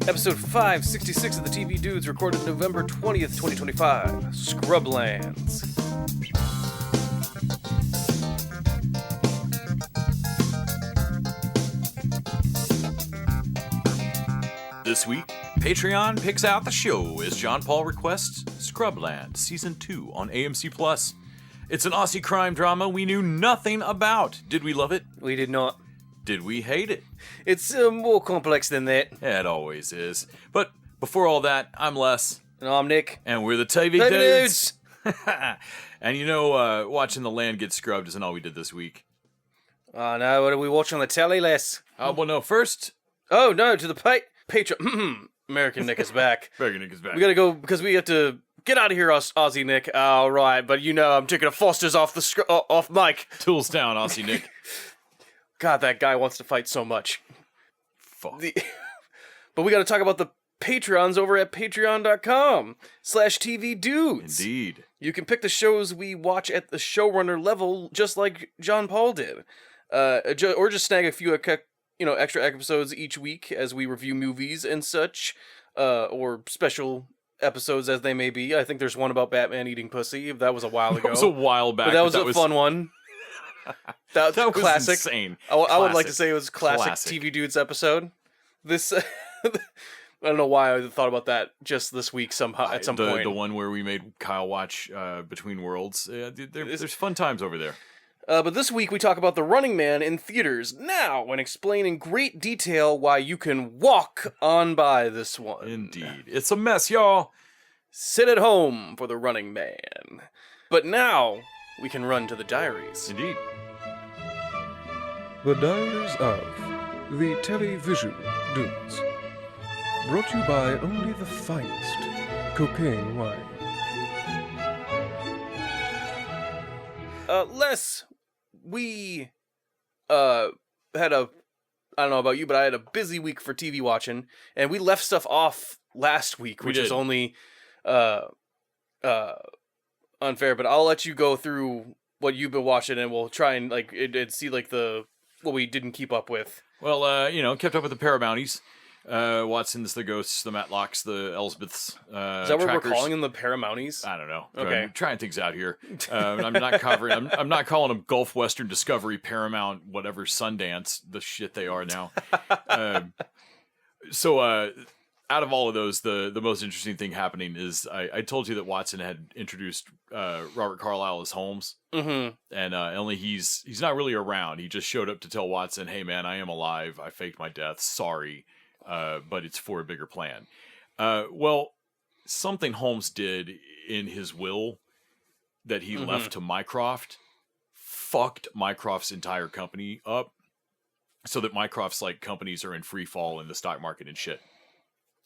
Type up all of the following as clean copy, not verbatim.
Episode 566 of the TV Dudes, recorded November 20th, 2025. Scrublands. This week, Patreon picks out the show as John Paul requests Scrublands Season 2 on AMC+. It's an Aussie crime drama we knew nothing about. Did we love it? We did not. Did we hate it? It's more complex than that. It always is. But before all that, I'm Les. And I'm Nick. And we're the TV Dudes. And you know, watching the land get scrubbed isn't all we did this week. Oh no, what are we watching on the telly, Les? Well, no, first... Oh no, to the Patreon. American Nick is back. American Nick is back. We gotta go, because we have to get out of here, Aussie Nick. All right, but you know I'm taking a Foster's off the off mic. Tools down, Aussie Nick. God, that guy wants to fight so much. Fuck. But we got to talk about the Patreons over at patreon.com/TVDudes. Indeed. You can pick the shows we watch at the showrunner level, just like John Paul did. Or just snag a few extra episodes each week as we review movies and such, or special episodes as they may be. I think there's one about Batman eating pussy. That was a while ago. That was a while back. But that was a fun one. That was classic. Insane. I would like to say it was classic TV Dudes episode. This, I don't know why I thought about that just this week somehow at some point. The one where we made Kyle watch Between Worlds. There's fun times over there. But this week we talk about The Running Man in theaters now and explain in great detail why you can walk on by this one. Indeed. It's a mess, y'all. Sit at home for The Running Man. But now we can run to the diaries. Indeed. The Diaries of the Television Dudes. Brought to you by only the finest cocaine wine. Les, we had I don't know about you, but I had a busy week for TV watching, and we left stuff off last week, which is only unfair, but I'll let you go through what you've been watching, and we'll try and see what we didn't keep up with. Well, kept up with the Paramounties. Watsons, the Ghosts, the Matlocks, the Elsbeths. Is that what we're calling them, the Paramounties? I don't know. Okay. I'm trying things out here. I'm not covering. I'm not calling them Gulf Western Discovery, Paramount, whatever, Sundance, the shit they are now. So out of all of those, the most interesting thing happening is I told you that Watson had introduced Robert Carlyle as Holmes, and only he's not really around. He just showed up to tell Watson, "Hey man, I am alive. I faked my death. Sorry, but it's for a bigger plan." Well, something Holmes did in his will that he left to Mycroft fucked Mycroft's entire company up, so that Mycroft's companies are in free fall in the stock market and shit.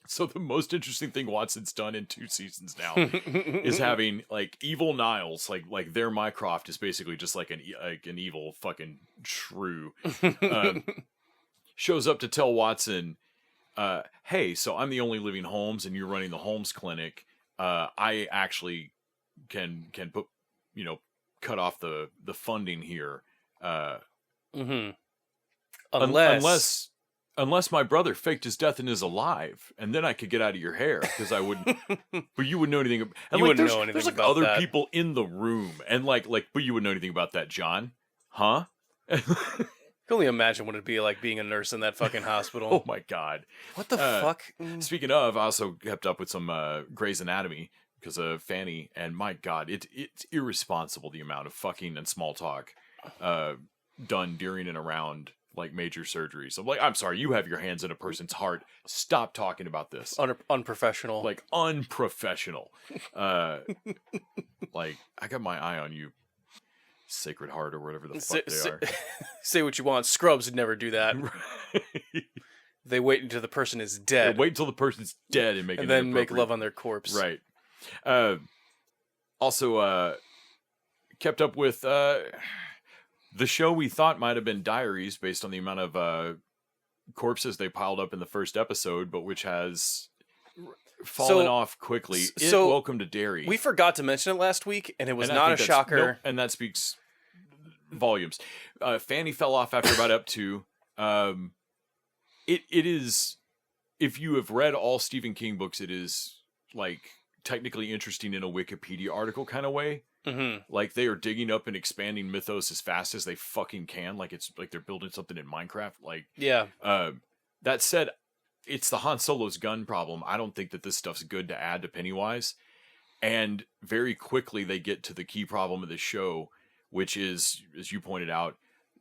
So the most interesting thing Watson's done in 2 seasons now is having evil Niles, like their Mycroft is basically just like an evil fucking shrew, shows up to tell Watson, hey, so I'm the only living Holmes and you're running the Holmes Clinic. I actually can put, cut off the funding here. Unless my brother faked his death and is alive, and then I could get out of your hair because I wouldn't. But you wouldn't know anything. And you wouldn't know anything there's about other that. people in the room, and but you wouldn't know anything about that, John, huh? I can only imagine what it'd be like being a nurse in that fucking hospital. Oh my god! What the fuck? Speaking of, I also kept up with some Grey's Anatomy because of Fanny, and my god, it's irresponsible the amount of fucking and small talk done during and around major surgeries. I'm sorry, you have your hands in a person's heart. Stop talking about this. Unprofessional. Unprofessional. I got my eye on you, Sacred Heart or whatever the fuck they are. Say what you want. Scrubs would never do that. They wait until the person is dead. Wait until the person's dead and then make love on their corpse. Right. Also, kept up with the show we thought might have been Diaries based on the amount of corpses they piled up in the first episode, but which has fallen off quickly. Welcome to Dairy. We forgot to mention it last week, and it was not a shocker. And that speaks volumes. Fanny fell off after about up to. It is, if you have read all Stephen King books, it is like technically interesting in a Wikipedia article kind of way. Mm-hmm. Like they are digging up and expanding mythos as fast as they fucking can. Like it's like they're building something in Minecraft. Like, yeah. That said, it's the Han Solo's gun problem. I don't think that this stuff's good to add to Pennywise. And very quickly they get to the key problem of the show, which is, as you pointed out,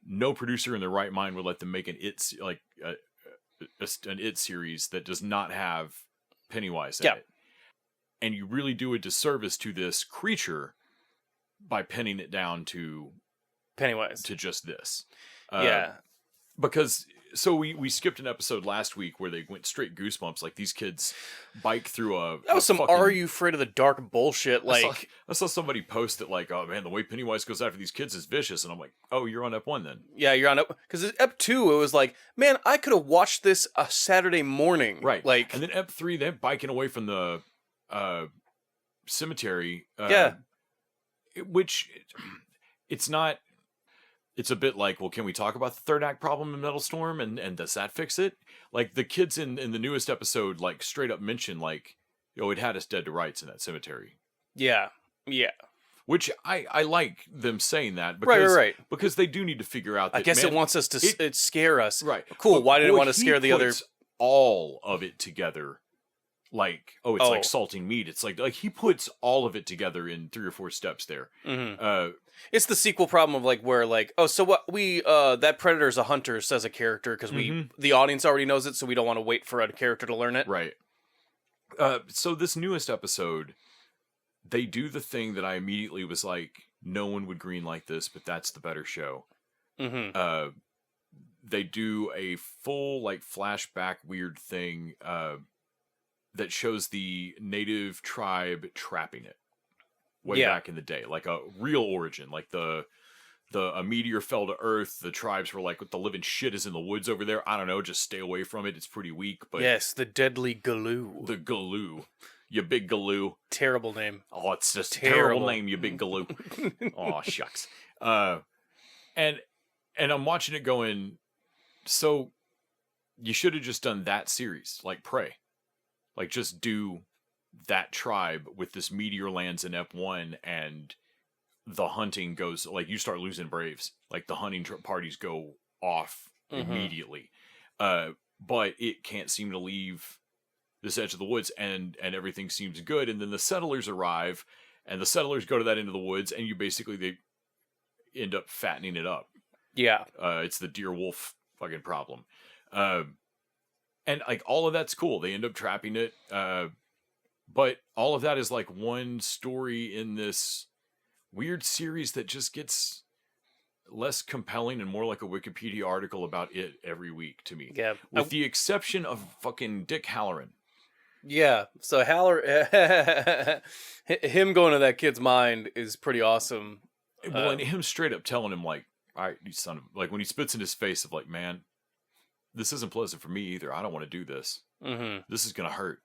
no producer in their right mind would let them make an It series that does not have Pennywise in it. And you really do a disservice to this creature by pinning it down to Pennywise, to just this. Because so we skipped an episode last week where they went straight Goosebumps. Like these kids bike through that was some Are You Afraid of the Dark bullshit. Like I saw somebody post that like, oh man, the way Pennywise goes after these kids is vicious, and I'm like, oh, you're on Ep 1 then. Yeah, you're on Ep, because Ep 2 it was like, man, I could have watched this a Saturday morning, right? Like, and then Ep 3, they're biking away from the cemetery. Which it's not. It's a bit like, well, can we talk about the third act problem in Metal Storm, and does that fix it? Like the kids in the newest episode, like straight up mention like, it had us dead to rights in that cemetery. Yeah. Which I like them saying that because right. Because they do need to figure out that, I guess it wants us to it scare us. Right. Cool. Why did it want to scare the other? All of it together. Like, it's like salting meat. It's like he puts all of it together in 3 or 4 steps there. Mm-hmm. It's the sequel problem of like where like, oh, so what we that Predator's a hunter says a character because the audience already knows it, so we don't want to wait for a character to learn it. Right. So this newest episode, they do the thing that I immediately was like, no one would greenlight this, but that's the better show. Mm-hmm. They do a full like flashback weird thing that shows the native tribe trapping it way back in the day, like a real origin, like a meteor fell to Earth. The tribes were like, what the living shit is in the woods over there? I don't know, just stay away from it. It's pretty weak. But yes, the deadly Galoo. The Galoo. You big Galoo. Terrible name. Oh, it's just a terrible name, you big Galoo. Oh, shucks. And I'm watching it going, so you should have just done that series, like Prey. Like, just do that tribe with this meteor lands in Ep 1 and the hunting goes, like, you start losing Braves. Like, the hunting parties go off immediately. But it can't seem to leave this edge of the woods, and everything seems good. And then the settlers arrive, and the settlers go to that end of the woods, and they end up fattening it up. Yeah. It's the deer wolf fucking problem. And like all of that's cool. They end up trapping it. But all of that is like one story in this weird series that just gets less compelling and more like a Wikipedia article about it every week to me. Yeah. With the exception of fucking Dick Halloran. Yeah. So him going to that kid's mind is pretty awesome. Well, and him straight up telling him like, all right, you son of, like when he spits in his face of like, man, this isn't pleasant for me either. I don't want to do this. Mm-hmm. This is going to hurt.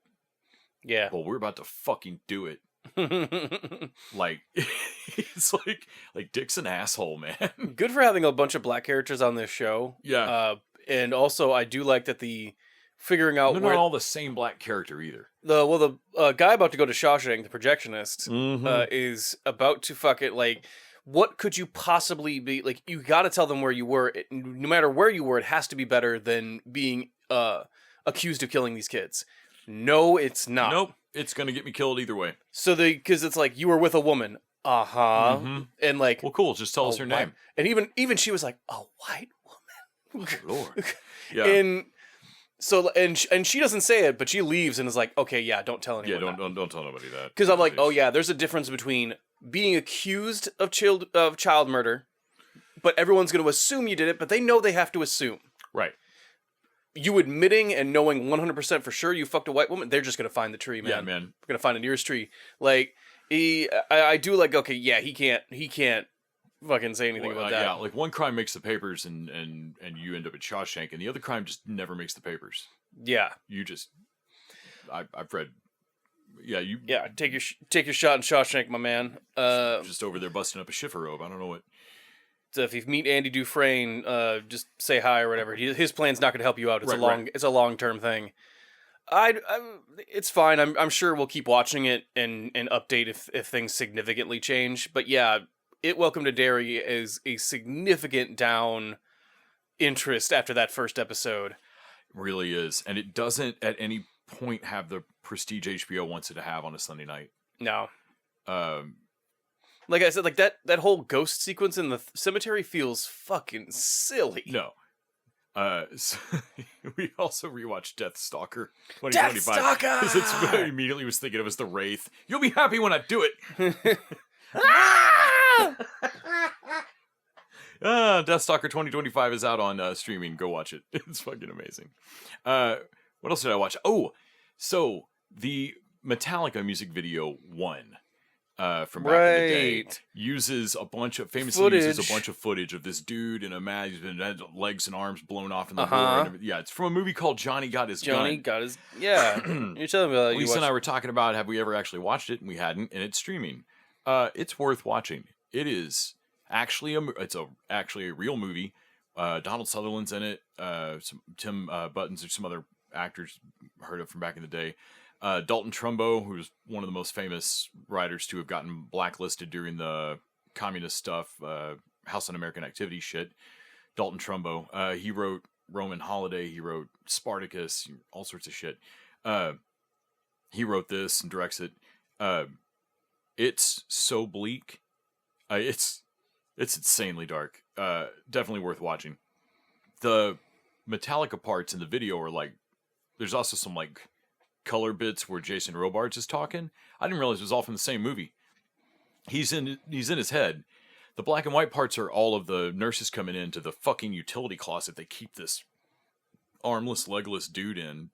Yeah. Well, we're about to fucking do it. Like, it's like Dick's an asshole, man. Good for having a bunch of black characters on this show. Yeah. And also, I do like that the figuring out they're not all the same black character either. The guy about to go to Shawshank, the projectionist, is about to fuck it. Like, what could you possibly be? Like, you got to tell them where you were. No matter where you were, it has to be better than being accused of killing these kids. No, it's not. Nope. It's going to get me killed either way. So because it's like, you were with a woman. And like, well, cool. Just tell us her name. And even she was like, a white woman. Oh, Lord. Yeah. And so, and she doesn't say it, but she leaves and is like, okay, yeah, don't tell anyone. Yeah, don't tell nobody that. Because I'm like, oh yeah, there's a difference between being accused of child murder, but everyone's going to assume you did it, but they know they have to assume. Right. You admitting and knowing 100% for sure you fucked a white woman, they're just going to find the tree, man. Yeah, man. We're going to find the nearest tree. Like, I do like, okay, yeah, he can't fucking say anything about that. Yeah, like one crime makes the papers and you end up at Shawshank, and the other crime just never makes the papers. Yeah. You just, I've read, yeah, you. Yeah, take your shot in Shawshank, my man. Just over there busting up a Schiffer robe. I don't know what. So if you meet Andy Dufresne, just say hi or whatever. His plan's not going to help you out. It's it's a long-term thing. It's fine. I'm sure we'll keep watching it and update if things significantly change. But yeah, Welcome to Derry is a significant down interest after that first episode. Really is, and it doesn't at any point have the prestige HBO wants it to have on a Sunday night. No. Like I said, like that whole ghost sequence in the cemetery feels fucking silly. No. So we also rewatched Deathstalker 2025. Deathstalker! Because it's what I immediately was thinking of as the Wraith. You'll be happy when I do it. Deathstalker 2025 is out on streaming. Go watch it. It's fucking amazing. What else did I watch? Oh, so the Metallica music video 1 from back in the day uses a bunch of footage of this dude in a mask. He's been had legs and arms blown off in the war. Yeah, it's from a movie called Johnny Got His Gun. Yeah. You're telling me that. Lisa and I were talking about have we ever actually watched it, and we hadn't, and it's streaming. It's worth watching. It is actually actually a real movie. Donald Sutherland's in it. Some Tim Buttons or some other actors heard of from back in the day. Dalton Trumbo, who's one of the most famous writers to have gotten blacklisted during the communist stuff, House Un-American Activity shit. Dalton Trumbo. He wrote Roman Holiday. He wrote Spartacus. All sorts of shit. He wrote this and directs it. It's so bleak. It's insanely dark. Definitely worth watching. The Metallica parts in the video are like, there's also some like color bits where Jason Robards is talking. I didn't realize it was all from the same movie. He's in his head. The black and white parts are all of the nurses coming into the fucking utility closet they keep this armless, legless dude in.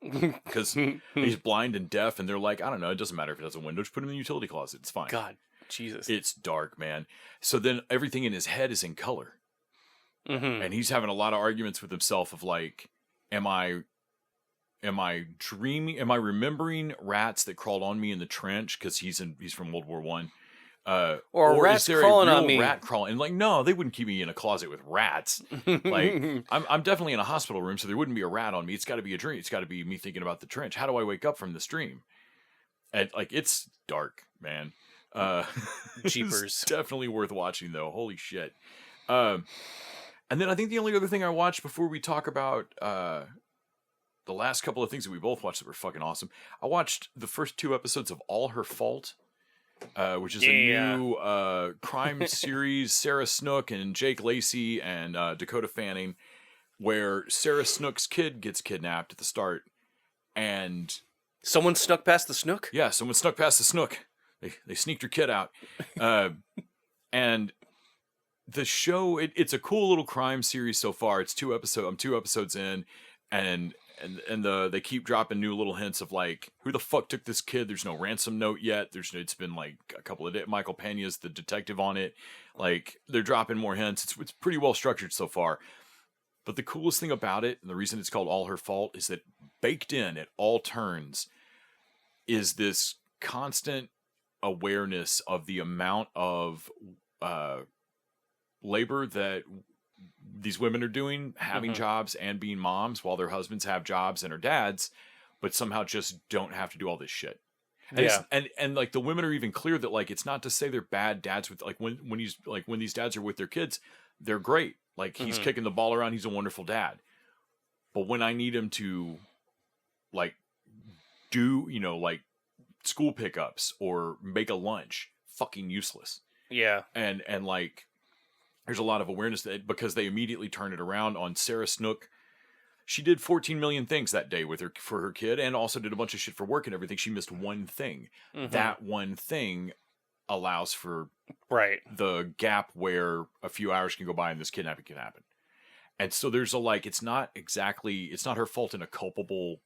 Because he's blind and deaf, and they're like, I don't know, it doesn't matter if it has a window, just put him in the utility closet, it's fine. God, Jesus. It's dark, man. So then everything in his head is in color. Mm-hmm. And he's having a lot of arguments with himself of like, am I dreaming? Am I remembering rats that crawled on me in the trench? Because he's from World War One. Or rats crawling on me. Rat crawling, and like, no, they wouldn't keep me in a closet with rats. Like, I'm definitely in a hospital room, so there wouldn't be a rat on me. It's got to be a dream. It's got to be me thinking about the trench. How do I wake up from this dream? And like, it's dark, man. Jeepers. It's definitely worth watching, though. Holy shit. And then I think the only other thing I watched before we talk about the last couple of things that we both watched that were fucking awesome. I watched the first 2 episodes of All Her Fault. Which is a new crime series, Sarah Snook and Jake Lacey and Dakota Fanning, where Sarah Snook's kid gets kidnapped at the start, and someone snuck past the Snook? Yeah, someone snuck past the Snook. They sneaked her kid out. And the show, it's a cool little crime series so far. It's 2 episodes. I'm 2 episodes in, and they keep dropping new little hints of like, who the fuck took this kid? There's no ransom note yet. It's been like a couple of days. Michael Pena's the detective on it. Like, they're dropping more hints. It's pretty well structured so far. But the coolest thing about it, and the reason it's called All Her Fault, is that baked in at all turns is this constant awareness of the amount of labor that these women are doing, having jobs and being moms while their husbands have jobs and are dads, but somehow just don't have to do all this shit. And and like the women are even clear that like, it's not to say they're bad dads with like when these dads are with their kids, they're great. Like, he's kicking the ball around. He's a wonderful dad. But when I need him to like do, like school pickups or make a lunch, fucking useless. Yeah. And like, there's a lot of awareness that because they immediately turn it around on Sarah Snook. She did 14 million things that day for her kid, and also did a bunch of shit for work and everything. She missed one thing. That one thing allows for the gap where a few hours can go by and this kidnapping can happen. And so there's it's not her fault in a culpable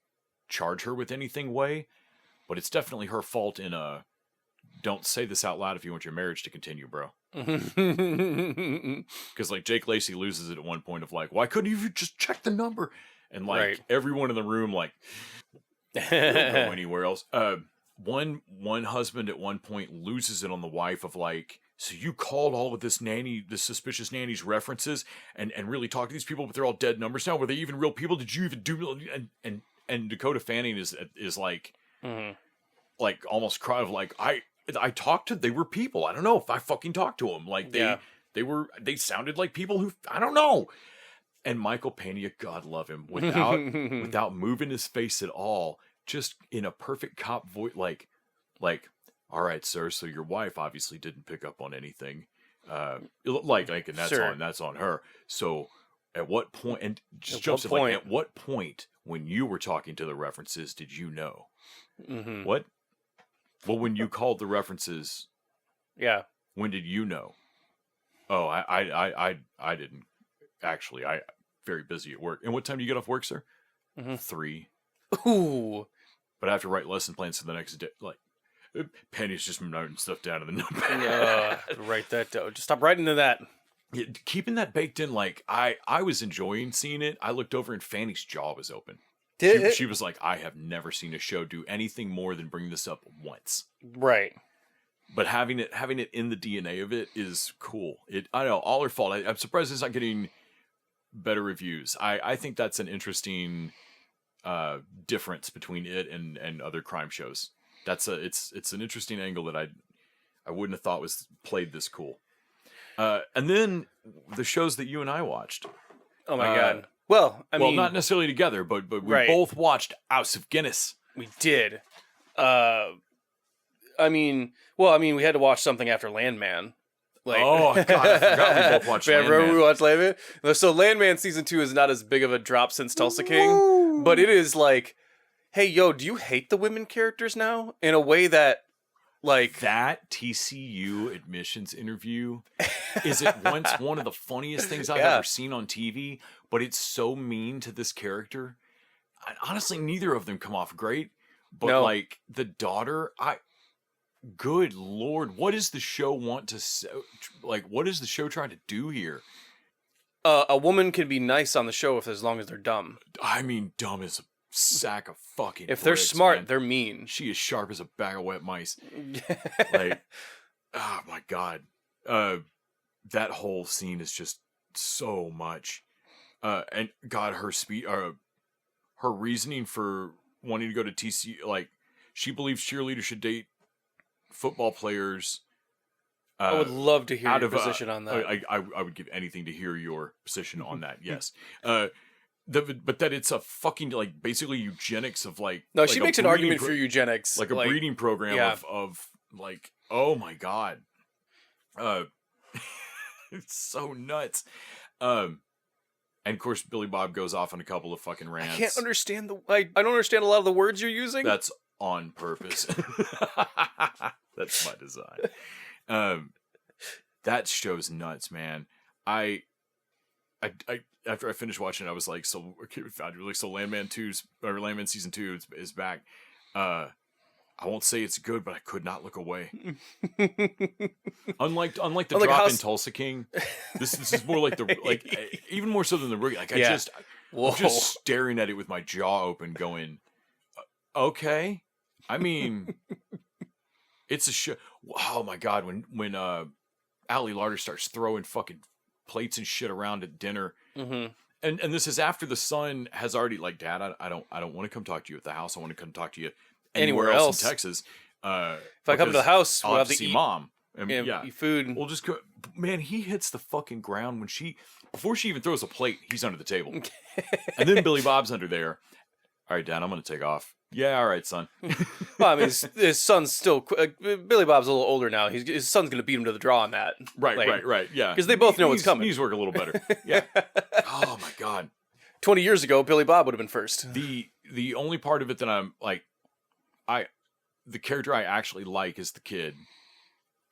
charge her with anything way, but it's definitely her fault in a don't say this out loud if you want your marriage to continue, bro. Because like Jake Lacey loses it at one point of like, why couldn't you just check the number? And like everyone in the room like don't go anywhere else. One husband at one point loses it on the wife of like, so you called all of this suspicious nanny's references and really talked to these people, but they're all dead numbers now. Were they even real people? Did you even do? And Dakota Fanning is like, like almost cry of like, I talked to, they were people. I don't know if I fucking talked to them. Like they sounded like people who, I don't know. And Michael Pena, God love him, without moving his face at all, just in a perfect cop voice, like, all right, sir. So your wife obviously didn't pick up on anything, and that's on her. So at what point? And just jumps in, like, at what point when you were talking to the references did you know? What? Well, when you called the references, when did you know? Oh, I didn't actually. I very busy at work. And what time do you get off work, sir? 3. Ooh. But I have to write lesson plans for the next day. Like, Penny's just noting stuff down in the notepad. Write that down. Just stop writing to that. Yeah, keeping that baked in, like, I was enjoying seeing it. I looked over and Fanny's jaw was open. She was like, I have never seen a show do anything more than bring this up once. Right. But having it in the DNA of it is cool. I don't know, all her fault. I'm surprised it's not getting better reviews. I think that's an interesting difference between it and other crime shows. It's an interesting angle that I wouldn't have thought was played this cool. And then the shows that you and I watched. Oh my God. Well, I mean, not necessarily together, but we both watched House of Guinness. We did. I mean, we had to watch something after Landman. Like, oh God, I forgot we both watched Landman. We watched Landman. So Landman season 2 is not as big of a drop since Tulsa King, but it is like, hey, yo, do you hate the women characters now in a way that, like, that TCU admissions interview is at once one of the funniest things I've ever seen on TV, but it's so mean to this character. Honestly, neither of them come off great, but like the daughter, good Lord, what does the show want to say? Like, what is the show trying to do here? A woman can be nice on the show as long as they're dumb. I mean, dumb as a sack of fucking if they're bricks, smart, man. They're mean. She is sharp as a bag of wet mice. Like, oh my God. That whole scene is just so much. And God, her her reasoning for wanting to go to TCU, like, she believes cheerleaders should date football players. I would love to hear your position on that. I would give anything to hear your position on that. Yes. But that it's a fucking, like, basically eugenics of, like... No, she makes an argument for eugenics. Like a breeding program of like, oh my God. It's so nuts. And of course, Billy Bob goes off on a couple of fucking rants. I can't understand I don't understand a lot of the words you're using. That's on purpose. That's my design. That show's nuts, man. I after I finished watching it, I was like, so Landman season 2 is back. I won't say it's good, but I could not look away. Unlike the drop in Tulsa King, this is more like even more so than the Rookie. Like, I'm just staring at it with my jaw open, going, okay. I mean, it's a show. Oh my God, when Allie Larder starts throwing fucking plates and shit around at dinner, and this is after the son has already, like, Dad, I don't want to come talk to you at the house. I want to come talk to you anywhere else in Texas. If I come to the house, I'll have to see Mom. Eat food. We'll just go. Man, he hits the fucking ground before she even throws a plate. He's under the table, and then Billy Bob's under there. All right, Dad, I'm going to take off. Yeah, all right, son. Well, I mean, his son's still... Billy Bob's a little older now. His son's going to beat him to the draw on that. Right, yeah. Because they both know what's coming. Knees work a little better. Yeah. Oh, my God. 20 years ago, Billy Bob would have been first. The only part of it that I'm, like... The character I actually like is the kid.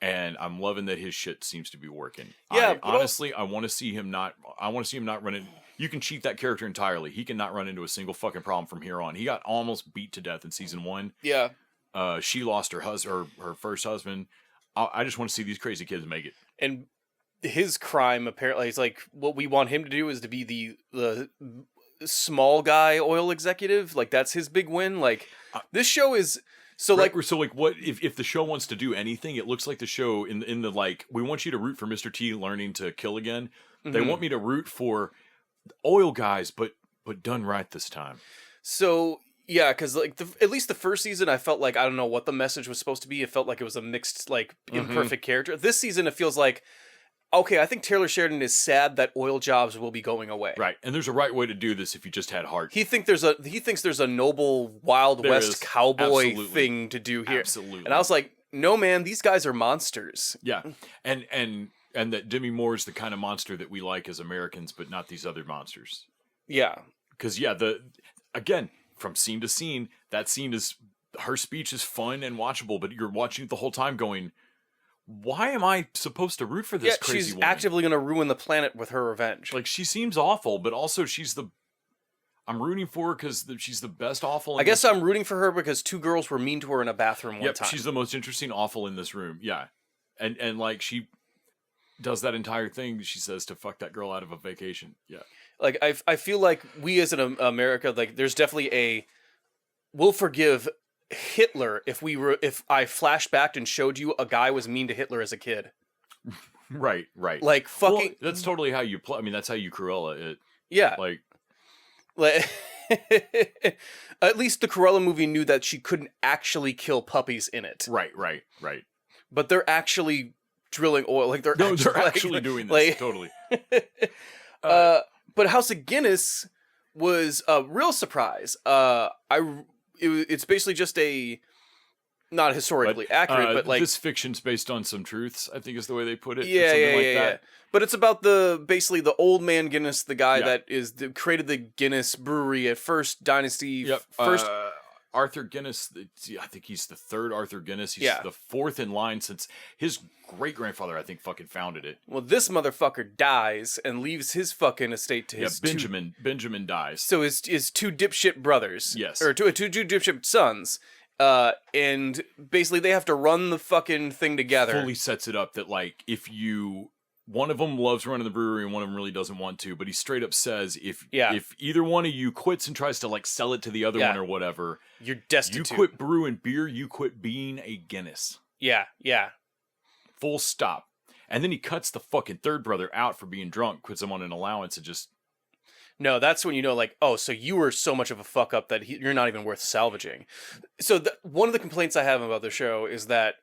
And I'm loving that his shit seems to be working. Yeah, honestly, I want to see him not running... You can cheat that character entirely. He cannot run into a single fucking problem from here on. He got almost beat to death in season 1. Yeah. She lost her first husband. I just want to see these crazy kids make it. And his crime, apparently, it's like, what we want him to do is to be the small guy oil executive. Like, that's his big win. Like, this show is... So right, like, so like, what if the show wants to do anything? It looks like the show in the like, we want you to root for Mr. T learning to kill again. They want me to root for oil guys, but done right this time. so yeah, because like at least the first season, I felt like I don't know what the message was supposed to be. It felt like it was a mixed, like imperfect character. This season, it feels like, okay, I think Taylor Sheridan is sad that oil jobs will be going away. Right, and there's a right way to do this if you just had heart. He thinks there's a noble Wild There West is. cowboy Absolutely. thing to do here. Absolutely. And I was like, no man, these guys are monsters. Yeah, and that Demi Moore is the kind of monster that we like as Americans, but not these other monsters. Yeah. Because again, from scene to scene, that scene is, her speech is fun and watchable, but you're watching it the whole time going, why am I supposed to root for this crazy she's woman? actively going to ruin the planet with her revenge. Like, she seems awful, but also I'm rooting for her because she's the best awful. I guess I'm rooting for her because two girls were mean to her in a bathroom one time. She's the most interesting awful in this room. Yeah. And like, she does that entire thing, she says, to fuck that girl out of a vacation. Yeah. Like, I feel like we as an America, like, there's definitely we'll forgive Hitler if I flashed back and showed you a guy was mean to Hitler as a kid. Right. Like, fucking... Well, that's totally how you play. I mean, that's how you Cruella it. Yeah. Like at least the Cruella movie knew that she couldn't actually kill puppies in it. Right. But they're actually drilling oil. Like, they're actually doing this. Totally. But House of Guinness was a real surprise. It's basically just not historically accurate, but like, this fiction's based on some truths, I think is the way they put it. Yeah. But it's about basically the old man Guinness, the guy that created the Guinness brewery at First Dynasty. Yep. First Arthur Guinness, I think he's the third Arthur Guinness. He's the fourth in line since his great-grandfather, I think, fucking founded it. Well, this motherfucker dies and leaves his fucking estate to his Benjamin dies. So his two dipshit brothers. Yes. Or two dipshit sons. And basically they have to run the fucking thing together. Fully sets it up that, like, one of them loves running the brewery and one of them really doesn't want to, but he straight up says if either one of you quits and tries to, like, sell it to the other one or whatever, you're destitute. You quit brewing beer, you quit being a Guinness. Yeah. Full stop. And then he cuts the fucking third brother out for being drunk, puts him on an allowance, and just... No, that's when you know, like, oh, so you were so much of a fuck up that you're not even worth salvaging. So one of the complaints I have about the show is that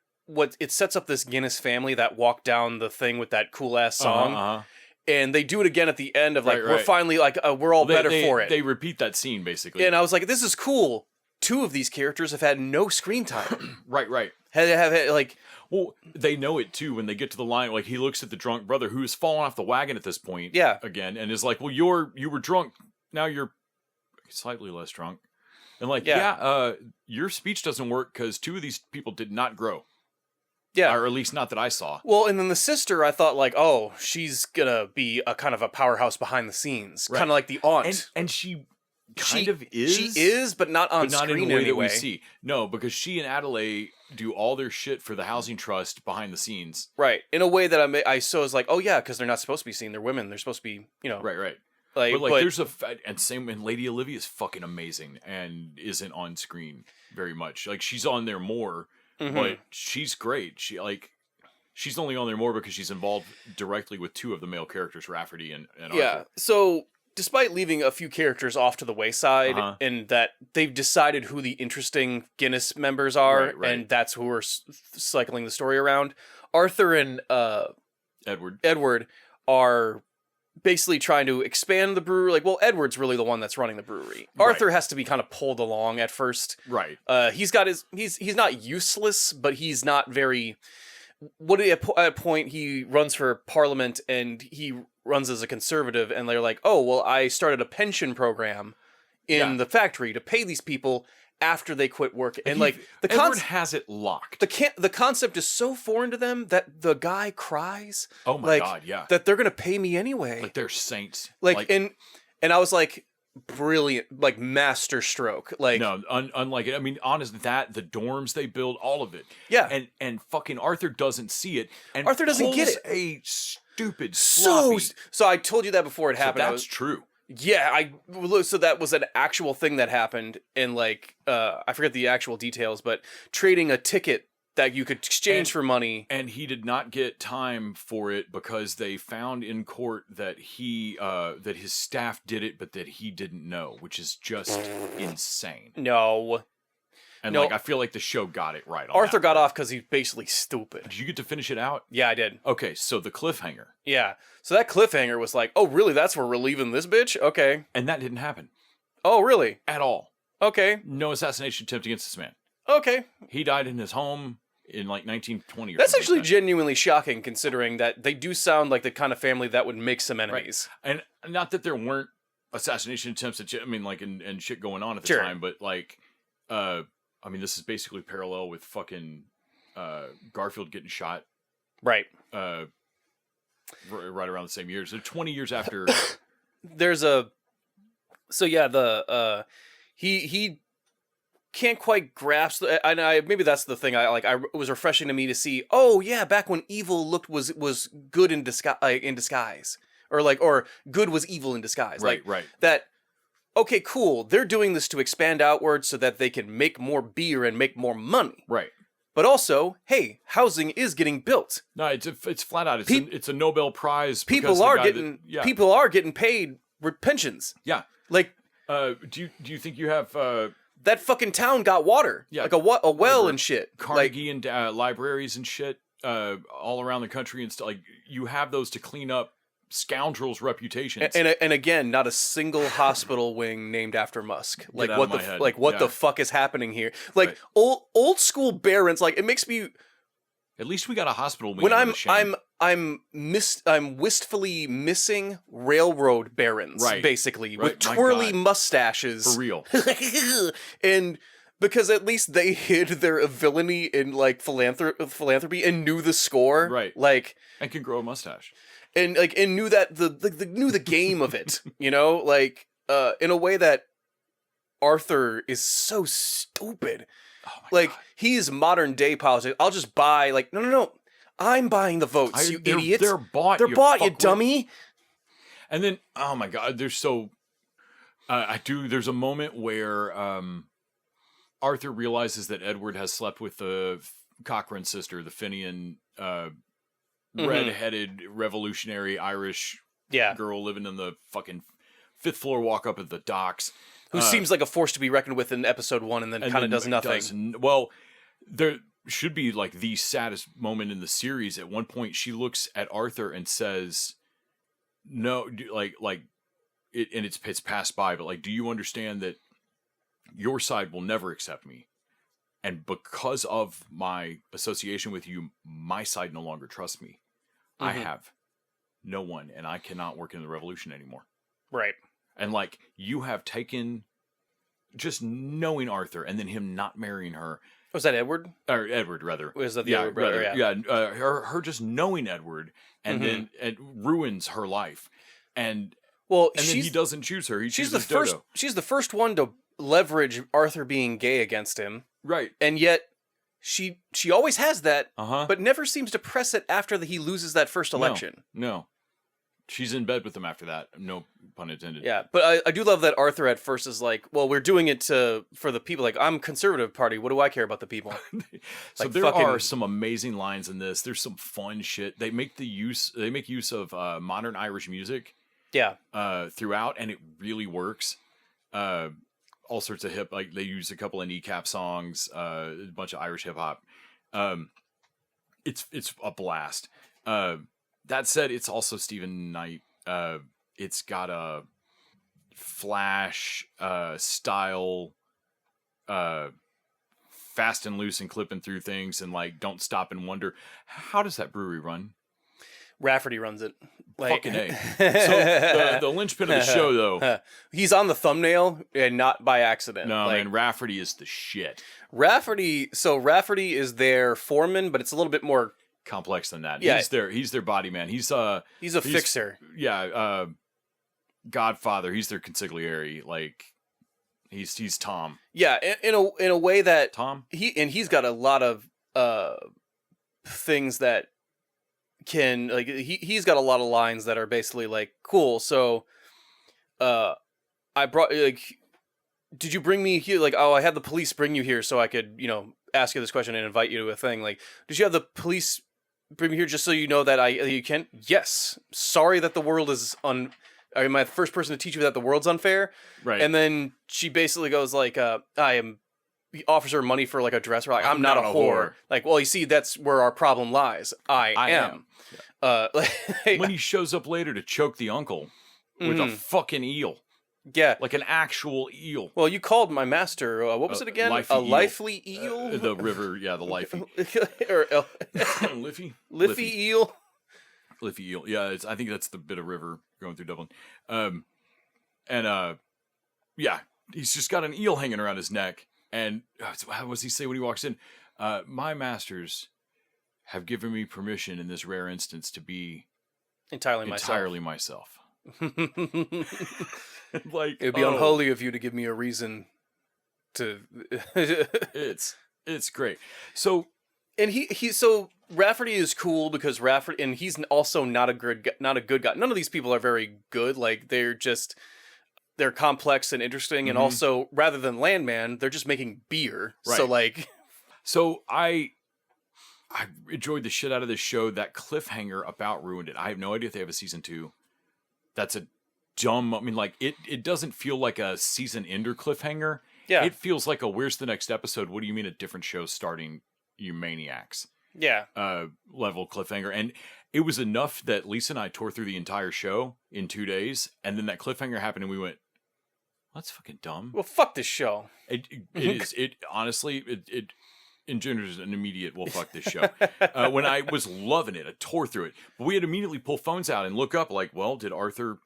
it sets up this Guinness family that walk down the thing with that cool ass song, and they do it again at the end of like, we're finally like, we're all better for it. They repeat that scene basically, and I was like, this is cool. Two of these characters have had no screen time. right. Have like, well, they know it too when they get to the line. Like, he looks at the drunk brother who has fallen off the wagon at this point, again, and is like, well, you were drunk, now you're slightly less drunk, and like, your speech doesn't work because two of these people did not grow. Yeah. Or at least not that I saw. Well, and then the sister, I thought, like, oh, she's gonna be a kind of a powerhouse behind the scenes. Right. Kind of like the aunt. And she kind of is. She is, but not on screen in the way anyway. That we see. No, because she and Adelaide do all their shit for the housing trust behind the scenes. Right. In a way that I so was like, oh yeah, because they're not supposed to be seen. They're women. They're supposed to be, Right. Like, but there's and Lady Olivia is fucking amazing and isn't on screen very much. Like, she's on there more. Mm-hmm. But she's great. She's only on there more because she's involved directly with two of the male characters, Rafferty and Arthur. Yeah. So despite leaving a few characters off to the wayside, and that they've decided who the interesting Guinness members are, and that's who we're cycling the story around, Arthur and Edward are basically trying to expand the brewery. Like, well, Edward's really the one that's running the brewery. Arthur has to be kind of pulled along at first. Right. He's not useless, but he's not very... at a point he runs for parliament and he runs as a conservative, and they're like, oh, well, I started a pension program in the factory to pay these people after they quit work, and Edward has it locked. The concept is so foreign to them that the guy cries. Oh my god, yeah. That they're gonna pay me anyway. Like, they're saints. And I was like, brilliant, like, master stroke. Like, no, unlike it. I mean, honestly, the dorms they build, all of it. Yeah. And fucking Arthur doesn't see it. And Arthur doesn't get it. A stupid sloppy. So I told you that before it happened. That's true. So that was an actual thing that happened, and like I forget the actual details, but trading a ticket that you could exchange for money. And he did not get time for it because they found in court that that his staff did it, but that he didn't know, which is just insane. No. And like I feel like the show got it right on Arthur that got part. off because he's basically stupid. Did you get to finish it out? Yeah, I did. Okay, so the cliffhanger. Yeah. So that cliffhanger was like, oh, really? That's where we're leaving this bitch? Okay. And that didn't happen. Oh, really? At all. Okay. No assassination attempt against this man. Okay. He died in his home in like 1920 or That's something actually like that. genuinely shocking, considering that they do sound like the kind of family that would make some enemies. Right. And not that there weren't assassination attempts at and shit going on at the Sure. time, but like this is basically parallel with fucking Garfield getting shot Right. right around the same year. So 20 years after There's a... So yeah, he can't quite grasp. Maybe that's the thing. It was refreshing to me to see. Oh yeah, back when evil was good in disguise, or good was evil in disguise. right. That. Okay, cool. They're doing this to expand outward so that they can make more beer and make more money. Right. But also, hey, housing is getting built. No, it's flat out. It's a Nobel Prize. People are getting paid with pensions. Yeah. Like, do you think you have that fucking town got water? Yeah. Like a well and shit. Carnegie and libraries and shit all around the country and stuff. Like you have those to clean up scoundrels' reputations. And again, not a single hospital wing named after Musk. Like out what of my head. what the fuck is happening here? Like old school barons. Like it makes me. At least we got a hospital wing. When I'm wistfully missing railroad barons, Right. Basically, Right. with twirly mustaches. For real. And because at least they hid their villainy in like philanthropy and knew the score. Right. Like And can grow a mustache. and knew that knew the game of it, in a way that Arthur is so stupid. Oh my God. He's modern day politics. I'll just buy no. I'm buying the votes, you idiots. They're bought. They're bought, you fuckwit. dummy. And then, oh my God, they're so. There's a moment where Arthur realizes that Edward has slept with the Cochrane sister, the Finian red-headed revolutionary Irish girl living in the fucking 5th floor walk up at the docks. Who seems like a force to be reckoned with in episode 1 and then kind of does nothing. Well, there should be like the saddest moment in the series. At one point, she looks at Arthur and says, "No, it's passed by, but like, do you understand that your side will never accept me? And because of my association with you, my side no longer trusts me. I have no one, and I cannot work in the revolution anymore." Right. And like, you have taken just knowing Arthur and then him not marrying her. Was that Edward? Or Edward, rather. Was that the Edward brother? Yeah. Her just knowing Edward and then it ruins her life. And then he doesn't choose her. He chooses Dodo. She's the first one to leverage Arthur being gay against him. Right. And yet she always has that, Uh-huh. but never seems to press it after he loses that first election. No. She's in bed with him after that. No pun intended. Yeah, but I do love that Arthur at first is like, well, we're doing it for the people. Like, I'm conservative party. What do I care about the people? So there are some amazing lines in this. There's some fun shit. They make use of modern Irish music. Yeah. Throughout, and it really works. All sorts of hip, like they use a couple of kneecap songs, a bunch of Irish hip hop. It's a blast. That said, it's also Stephen Knight. It's got a Flash style, fast and loose and clipping through things, and like don't stop and wonder, how does that brewery run? Rafferty runs it. Like, fucking A. So the linchpin of the show, though. He's on the thumbnail and not by accident. No, man, Rafferty is the shit. Rafferty is their foreman, but it's a little bit more complex than that. Yeah. He's their body man. He's a fixer. Yeah, Godfather. He's their consigliere. Like he's Tom. Yeah, in a way that Tom. He's got a lot of things that can, like, he's got a lot of lines that are basically like, cool. So I brought like, did you bring me here? Like, oh, I had the police bring you here so I could, ask you this question and invite you to a thing. Like, did you have the police bring me here just so you know that you can? Yes. Sorry that the world is I'm the first person to teach you that the world's unfair. Right. And then she basically goes like, he offers her money for like a dress. Like, I'm not a whore. Like, well, you see, that's where our problem lies. I am. Yeah. When he shows up later to choke the uncle with a fucking eel. Yeah. Like an actual eel. Well, you called my master, what was it again? Lively eel? The river, yeah, the Liffey. or Liffey? Liffey eel? Liffey eel. Yeah, I think that's the bit of river going through Dublin. Yeah, he's just got an eel hanging around his neck. And how does he say when he walks in? My masters have given me permission in this rare instance to be entirely myself. Like, it'd be unholy of you to give me a reason to. It's great. So, and so Rafferty is cool because Rafferty, and he's also not a good guy. None of these people are very good. Like, they're complex and interesting, and also rather than Landman, they're just making beer. Right. So I enjoyed the shit out of this show. That cliffhanger about ruined it. I have no idea if they have a season 2. That's a dumb. I mean, like it doesn't feel like a season ender cliffhanger. Yeah, it feels like a where's the next episode? What do you mean a different show starting? You maniacs. Yeah. Level cliffhanger, and it was enough that Lisa and I tore through the entire show in 2 days, and then that cliffhanger happened, and we went, "That's fucking dumb." Well, fuck this show. It is. It honestly it engenders an immediate "well, fuck this show." When I was loving it, I tore through it, but we had immediately pull phones out and look up, like, well, did Arthur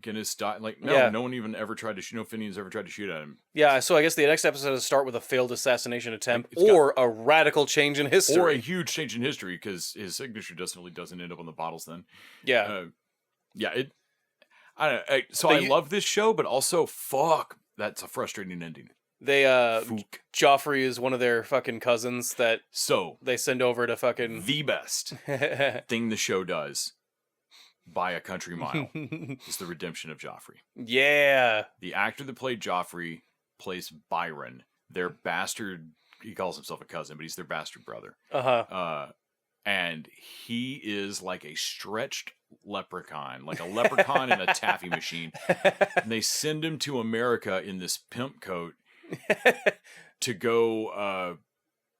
Guinness die? Like, no, no one even ever tried to. No Finian's ever tried to shoot at him. Yeah, so I guess the next episode is start with a failed assassination attempt, or a radical change in history, or a huge change in history, because his signature definitely doesn't end up on the bottles. Then, yeah, It. I don't know. So I love this show, but also fuck, that's a frustrating ending. They Joffrey is one of their fucking cousins that they send over to fucking the best thing the show does by a country mile is the redemption of Joffrey. Yeah. The actor that played Joffrey plays Byron, their bastard. He calls himself a cousin, but he's their bastard brother. And he is like a stretched leprechaun, like a leprechaun in a taffy machine. And they send him to America in this pimp coat to go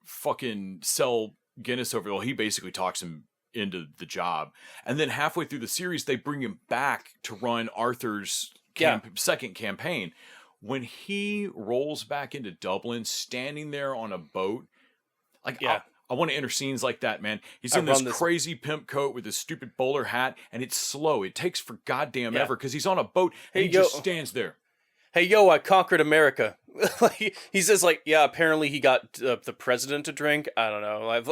fucking sell Guinness over. Well, he basically talks him into the job. And then halfway through the series, they bring him back to run Arthur's second campaign. When he rolls back into Dublin, standing there on a boat, like, I want to enter scenes like that, man. He's in this crazy pimp coat with this stupid bowler hat, and it's slow. It takes for goddamn ever, because he's on a boat, and he just stands there. Hey, yo, I conquered America. He says, like, yeah, apparently he got the president to drink. I don't know.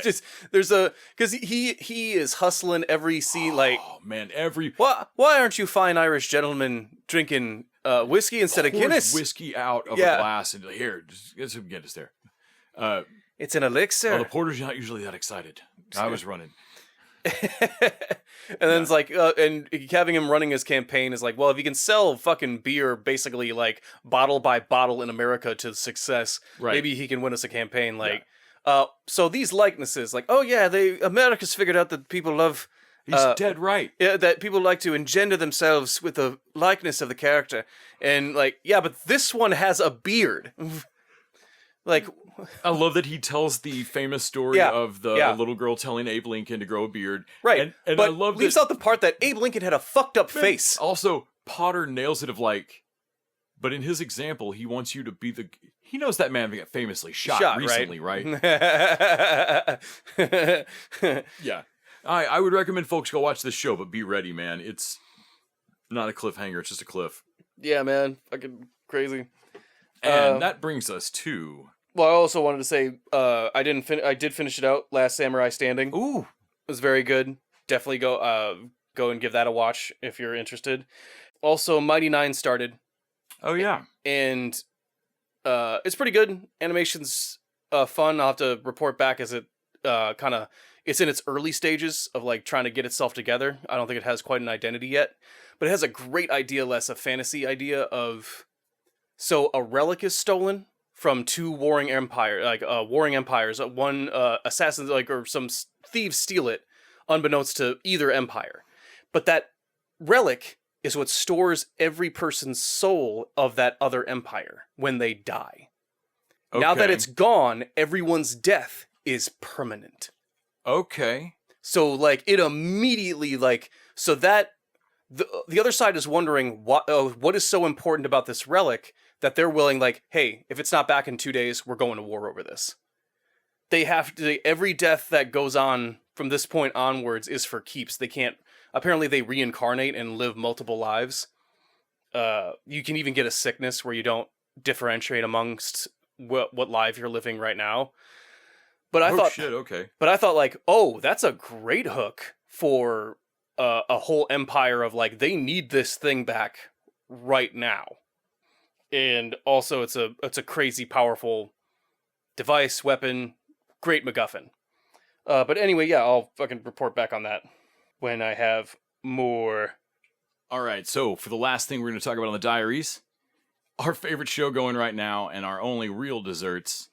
Just, there's because he is hustling every scene. Oh, man, Why aren't you fine Irish gentlemen drinking whiskey instead of Guinness? Whiskey out of a glass, and here, just get some Guinness there. It's an elixir. Well, the porter's not usually that excited. I was running. And then it's like, and having him running his campaign is like, well, if he can sell fucking beer basically like bottle by bottle in America to success, maybe he can win us a campaign. Like, so these likenesses, like, oh yeah, America's figured out that people love. He's dead right. Yeah, that people like to engender themselves with the likeness of the character, and like, yeah, but this one has a beard. Like, I love that he tells the famous story of the little girl telling Abe Lincoln to grow a beard. Right. And but I love leaves out the part that Abe Lincoln had a fucked up face. Also, Potter nails it of like, but in his example, he wants you to be he knows that man got famously shot recently, right? Yeah. I would recommend folks go watch this show, but be ready, man. It's not a cliffhanger, it's just a cliff. Yeah, man. Fucking crazy. And that brings us to... Well, I also wanted to say, I did finish it out, Last Samurai Standing. Ooh. It was very good. Definitely go and give that a watch if you're interested. Also, Mighty Nine started. Oh, yeah. And it's pretty good. Animation's fun. I'll have to report back as it it's in its early stages of like trying to get itself together. I don't think it has quite an identity yet, but it has a great idea, less a fantasy idea of, so a relic is stolen from two warring empires. One assassins or some thieves steal it, unbeknownst to either empire, but that relic is what stores every person's soul of that other empire when they die. Okay. Now that it's gone, everyone's death is permanent. Okay. So, like, it immediately, like, so that, the other side is wondering what is so important about this relic that they're willing, like, hey, if it's not back in 2 days, we're going to war over this. They have to, every death that goes on from this point onwards is for keeps. They can't, apparently they reincarnate and live multiple lives. You can even get a sickness where you don't differentiate amongst what life you're living right now. But I thought, shit, okay. But I thought, like, oh, that's a great hook for a whole empire of, like, they need this thing back right now. And also, it's a crazy powerful device, weapon, great MacGuffin. But anyway, yeah, I'll fucking report back on that when I have more. All right, so for the last thing we're going to talk about on the Diaries, our favorite show going right now and our only real desserts,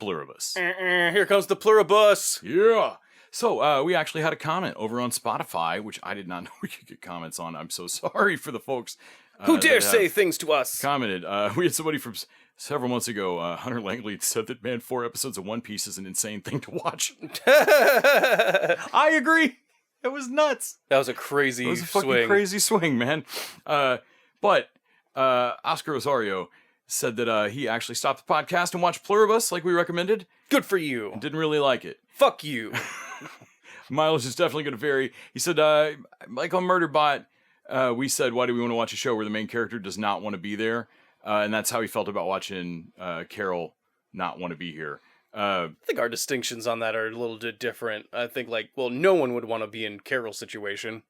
Pluribus. Here comes the Pluribus. Yeah. So we actually had a comment over on Spotify, which I did not know we could get comments on. I'm so sorry for the folks who dare say things to us. Commented. We had somebody from several months ago, Hunter Langley, said that, man, 4 episodes of One Piece is an insane thing to watch. I agree. It was nuts. That was a crazy swing. It was a fucking crazy swing, man. But Oscar Rosario said that he actually stopped the podcast and watched Pluribus like we recommended. Good for you. And didn't really like it. Fuck you. Mileage is definitely going to vary. He said, like on Murderbot, we said, why do we want to watch a show where the main character does not want to be there? And that's how he felt about watching Carol not want to be here. I think our distinctions on that are a little bit different. I think, like, well, no one would want to be in Carol's situation.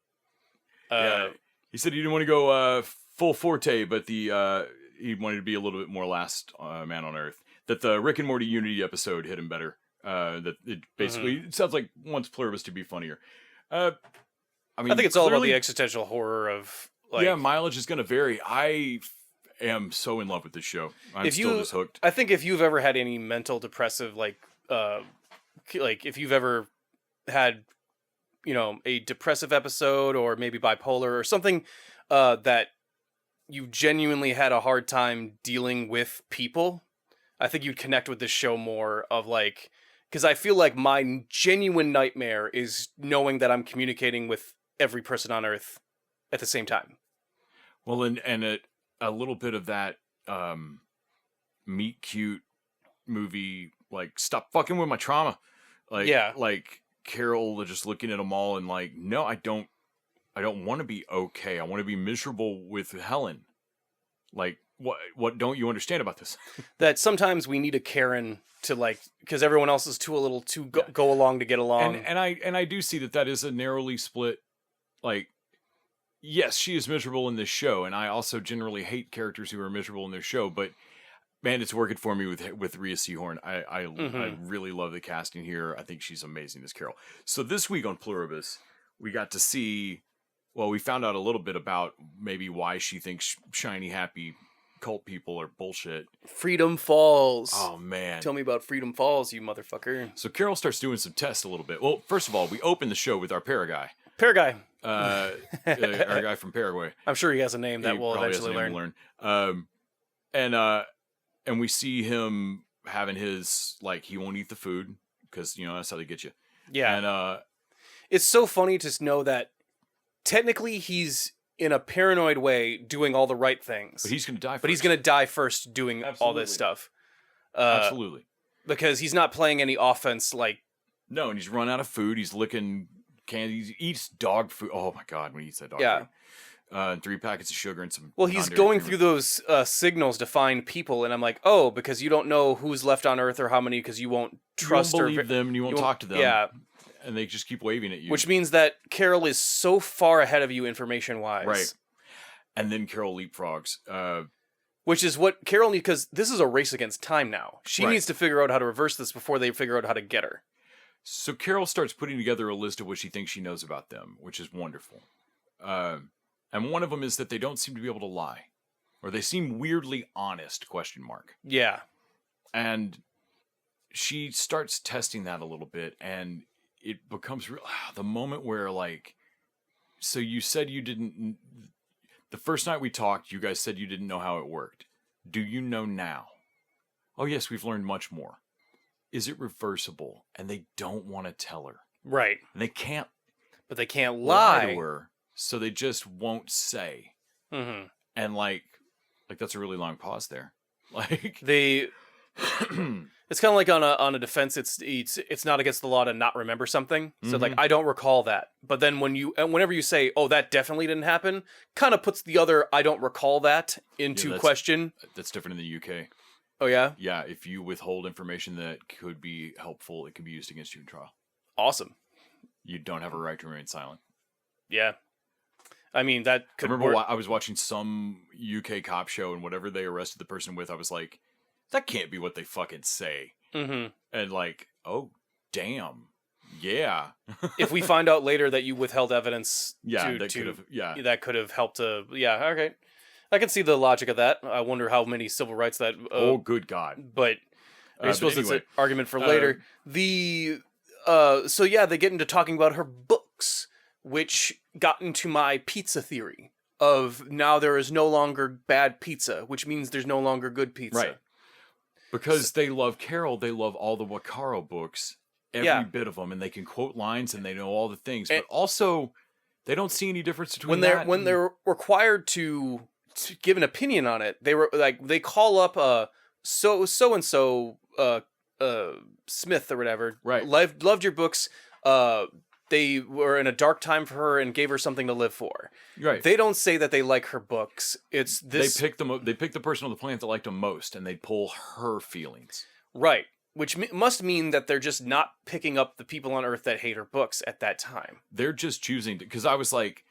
Yeah. He said he didn't want to go full Forte, but he wanted to be a little bit more Last Man on Earth. That the Rick and Morty Unity episode hit him better. That it basically it sounds like wants Pluribus to be funnier. I think it's all about the existential horror of, like, yeah, mileage is going to vary. I am so in love with this show. I'm still just hooked. I think if you've ever had any mental depressive, like if you've ever had, a depressive episode or maybe bipolar or something that you genuinely had a hard time dealing with people, I think you'd connect with this show more of, like, because I feel like my genuine nightmare is knowing that I'm communicating with every person on Earth at the same time. Well, and a little bit of that meet cute movie, like, stop fucking with my trauma. Like, yeah. Like Carol just looking at them all and like, no, I don't want to be okay. I want to be miserable with Helen. Like, what don't you understand about this? That sometimes we need a Karen to, like, because everyone else is too go along to get along. And I do see that is a narrowly split, like, yes, she is miserable in this show, and I also generally hate characters who are miserable in their show, but man, it's working for me with Rhea Seehorn. I really love the casting here. I think she's amazing as Carol. So this week on Pluribus, we got to see, well, we found out a little bit about maybe why she thinks shiny, happy cult people are bullshit. Freedom Falls. Oh, man. Tell me about Freedom Falls, you motherfucker. So Carol starts doing some tests a little bit. Well, first of all, we open the show with our Paraguay. Paraguay. Our guy from Paraguay. I'm sure he has a name that we'll eventually learn. And we see him having his, like, he won't eat the food because, that's how they get you. Yeah. And it's so funny to know that technically he's in a paranoid way doing all the right things. But he's going to die first. But he's going to die first doing all this stuff. Absolutely. Because he's not playing any offense, like... No, and he's run out of food. He's licking candy. He eats dog food. Oh, my God, when he eats that dog food. And 3 packets of sugar and some... Well, he's going through those signals to find people, and I'm like, oh, because you don't know who's left on Earth or how many, because you won't trust or... You won't believe them, and you won't talk to them. Yeah. And they just keep waving at you. Which means that Carol is so far ahead of you information-wise. Right. And then Carol leapfrogs. Which is what Carol needs, because this is a race against time now. She needs to figure out how to reverse this before they figure out how to get her. So Carol starts putting together a list of what she thinks she knows about them, which is wonderful. And one of them is that they don't seem to be able to lie. Or they seem weirdly honest, ? Yeah. And she starts testing that a little bit, and it becomes the moment where, like, so you said you didn't, the first night we talked, you guys said you didn't know how it worked. Do you know now? Oh, yes, we've learned much more. Is it reversible? And they don't want to tell her. Right. And they can't. But they can't lie to her, so they just won't say. Mm-hmm. And like that's a really long pause there. Like they, it's kind of like on a defense. It's not against the law to not remember something. So like I don't recall that. But then whenever you say, oh, that definitely didn't happen, kind of puts the other I don't recall that into question. That's different in the UK. Oh yeah. Yeah, if you withhold information that could be helpful, it can be used against you in trial. Awesome. You don't have a right to remain silent. Yeah. I mean, that could I was watching some UK cop show, and whatever they arrested the person with, I was like, that can't be what they fucking say. Mm-hmm. And like, oh, damn. Yeah. If we find out later that you withheld evidence, that could have helped to, okay. I can see the logic of that. I wonder how many civil rights that... oh, good God. But I suppose it's an argument for later. So yeah, they get into talking about her books, which got into my pizza theory of now there is no longer bad pizza, which means there's no longer good pizza. Right. Because they love Carol, they love all the Wakaro books, every bit of them, and they can quote lines and they know all the things. But also, they don't see any difference between when they're required to give an opinion on it. They call up so and so Smith or whatever. Right. Loved your books. They were in a dark time for her and gave her something to live for. Right. They don't say that they like her books. It's this. They pick the person on the planet that liked them most, and they pull her feelings. Right. Which must mean that they're just not picking up the people on Earth that hate her books at that time. They're just choosing to, because I was like,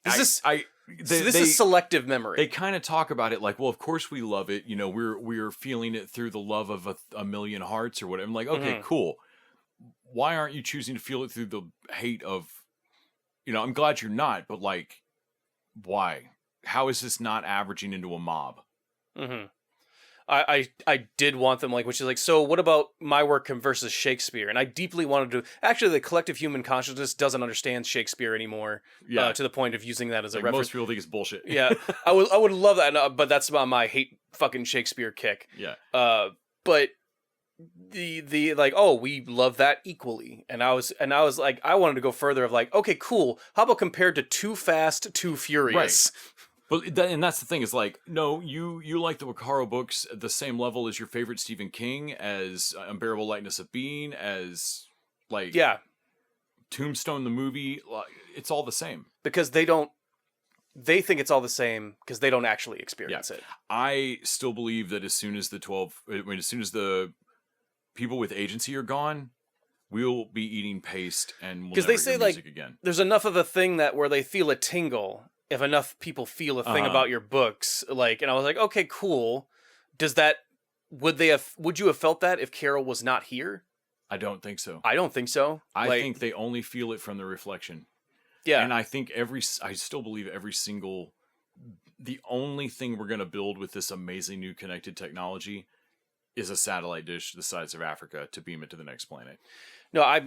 this is selective memory. They kind of talk about it like, well, of course we love it. You know, we're feeling it through the love of a million hearts or whatever. I'm like, okay, cool. Why aren't you choosing to feel it through the hate of, I'm glad you're not, but like, why? How is this not averaging into a mob? Mm-hmm. I did want them, like, which is like, so what about my work versus Shakespeare? And I deeply wanted to, actually the collective human consciousness doesn't understand Shakespeare anymore, to the point of using that as a reference. Most people think it's bullshit. Yeah, I would love that, but that's about my hate fucking Shakespeare kick. Yeah. But the like, oh, we love that equally, and I was like, I wanted to go further of like, okay, cool. How about compared to Too Fast, Too Furious? Right. But and that's the thing is like, no, you like the Wakaro books at the same level as your favorite Stephen King, as Unbearable Lightness of Being, as like Tombstone the movie. Like, it's all the same because they think it's all the same because they don't actually experience it. I still believe that as soon as the people with agency are gone, we'll be eating paste and we'll never they say hear music again. There's enough of a thing that where they feel a tingle if enough people feel a thing about your books, like, and I was like, okay, cool. Would you have felt that if Carol was not here? I don't think so. I don't think so. I think they only feel it from the reflection. Yeah. And I think I still believe the only thing we're going to build with this amazing new connected technology is a satellite dish the size of Africa to beam it to the next planet. No,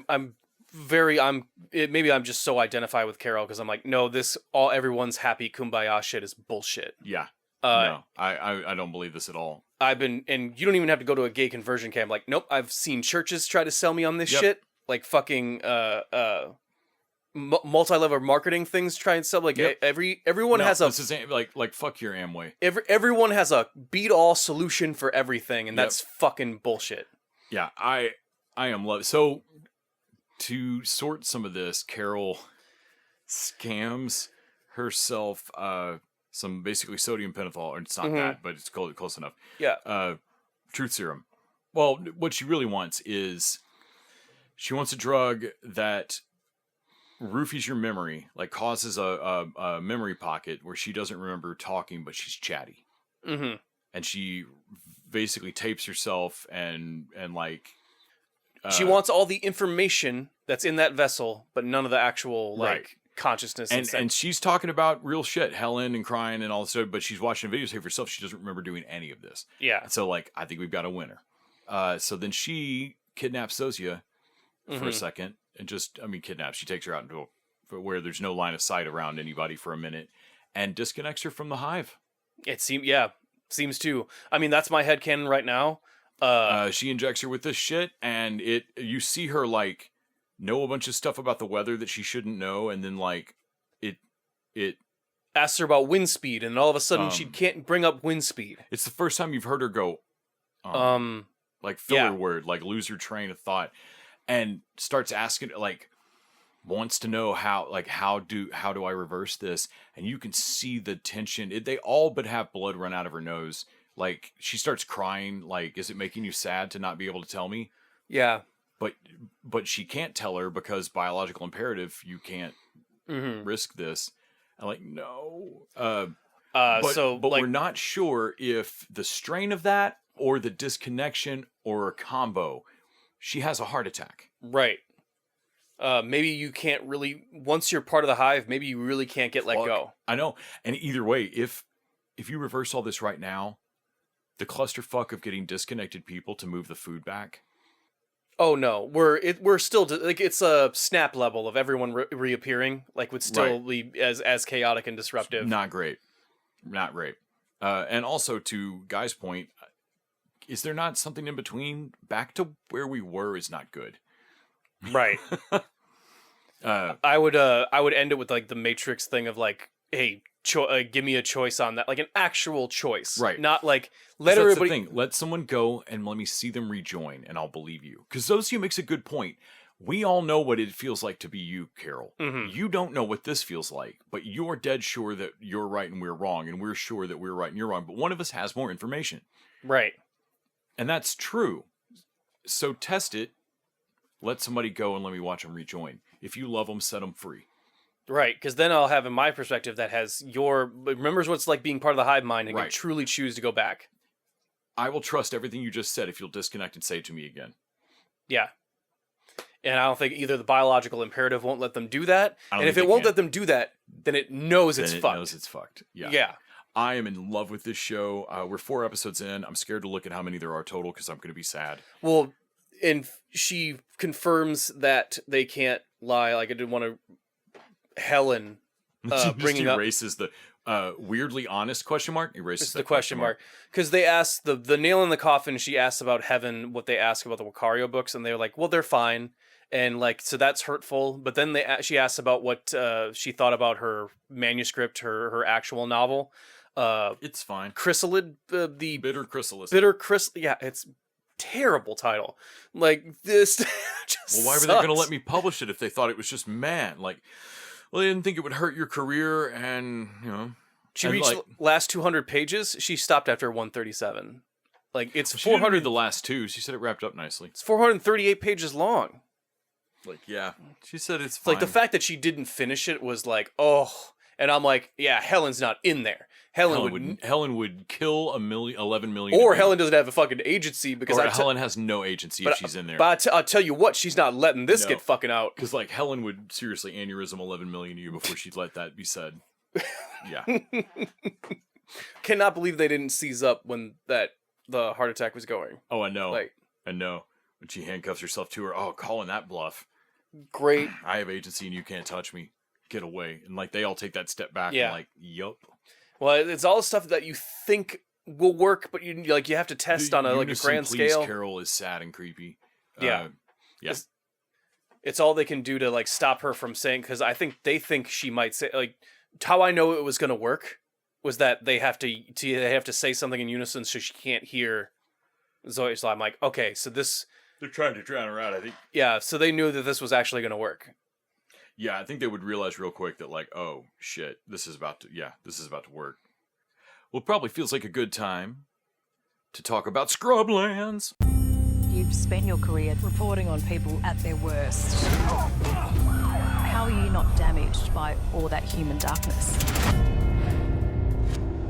maybe I'm just so identified with Carol because I'm like, no, everyone's happy kumbaya shit is bullshit. Yeah. No, I don't believe this at all. And you don't even have to go to a gay conversion camp. Like, nope, I've seen churches try to sell me on this shit. Like fucking multi-level marketing things try and sell. Like everyone has a... This is like fuck your Amway. Everyone has a beat-all solution for everything, and that's fucking bullshit. Yeah, I am love. So to sort some of this, Carol scams herself some basically sodium pentothal, or it's not that, but it's close enough. Yeah. Truth serum. Well, what she really wants is she wants a drug that roofies your memory, like causes a memory pocket where she doesn't remember talking, but she's chatty. Mm-hmm. And she basically tapes herself and like She wants all the information that's in that vessel, but none of the actual consciousness. And she's talking about real shit, Helen and crying and all this stuff, but she's watching a videotape herself. She doesn't remember doing any of this. Yeah. So I think we've got a winner. So then she kidnaps Sosia for a second and kidnaps. She takes her out into where there's no line of sight around anybody for a minute and disconnects her from the hive. It seems to. I mean, that's my headcanon right now. She injects her with this shit, and you see her know a bunch of stuff about the weather that she shouldn't know, and then it asks her about wind speed, and all of a sudden she can't bring up wind speed. It's the first time you've heard her go filler word, lose her train of thought, and starts asking wants to know how do I reverse this, and you can see the tension. They all but have blood run out of her nose. She starts crying. Is it making you sad to not be able to tell me? Yeah. But she can't tell her because biological imperative. You can't risk this. I'm no. But we're not sure if the strain of that or the disconnection or a combo. She has a heart attack. Right. Maybe you can't really, once you're part of the hive, maybe you really can't get let go. I know. And either way, if you reverse all this right now, the clusterfuck of getting disconnected people to move the food back. Oh no, we're still it's a snap level of everyone reappearing. Would still be as chaotic and disruptive. Not great. And also to Guy's point, is there not something in between? Back to where we were is not good. Right. I would end it with the Matrix thing of hey, give me a choice on that, an actual choice, right? Not let everybody. The thing. Let someone go and let me see them rejoin, and I'll believe you. Because Zosia makes a good point. We all know what it feels like to be you, Carol. Mm-hmm. You don't know what this feels like, but you're dead sure that you're right and we're wrong, and we're sure that we're right and you're wrong. But one of us has more information, right? And that's true. So test it. Let somebody go and let me watch them rejoin. If you love them, set them free. Right, because then I'll have in my perspective that remembers what it's like being part of the hive mind and can truly choose to go back. I will trust everything you just said if you'll disconnect and say it to me again. Yeah. And I don't think either the biological imperative won't let them do that. And if it won't let them do that, then it knows it's fucked. Then it knows it's fucked. Yeah. Yeah. I am in love with this show. We're 4 episodes in. I'm scared to look at how many there are total because I'm going to be sad. Well, and she confirms that they can't lie. I didn't want to... Helen bringing up... erases the weirdly honest question mark. Erases the question mark. Because they asked the nail in the coffin. She asked about heaven, what they asked about the Wakario books, and they were like, well, they're fine. And so that's hurtful. But then she asked about what she thought about her manuscript, her actual novel. It's fine. Chrysalid, the Bitter Chrysalis. Yeah, it's terrible title. This just well, why were they going to let me publish it if they thought it was just man? Well, they didn't think it would hurt your career, and she reached the last 200 pages. She stopped after 137. It's 400. She didn't read the last 2. She said it wrapped up nicely. It's 438 pages long. Yeah, she said it's fine. The fact that she didn't finish it was and I'm yeah, Helen's not in there. Helen would kill 11 million. Or Helen doesn't have a fucking agency because Helen has no agency if she's in there. But I'll tell you what, she's not letting this get fucking out. Because Helen would seriously aneurysm 11 million to you before she'd let that be said. Yeah. Cannot believe they didn't seize up when the heart attack was going. Oh, I know. I know. When she handcuffs herself to her, calling that bluff. Great. I have agency and you can't touch me. Get away. And they all take that step back and yup. Well, it's all stuff that you think will work, but you have to test on a grand scale. Carol is sad and creepy. Yeah. It's all they can do to stop her from saying, because I think they think she might say how I know it was going to work was that they have to say something in unison so she can't hear Zoe. So I'm okay, so this they're trying to drown her out, I think. Yeah, so they knew that this was actually going to work. Yeah, I think they would realize real quick that oh shit, this is about to work. Well, it probably feels like a good time to talk about Scrublands. You've spent your career reporting on people at their worst. How are you not damaged by all that human darkness?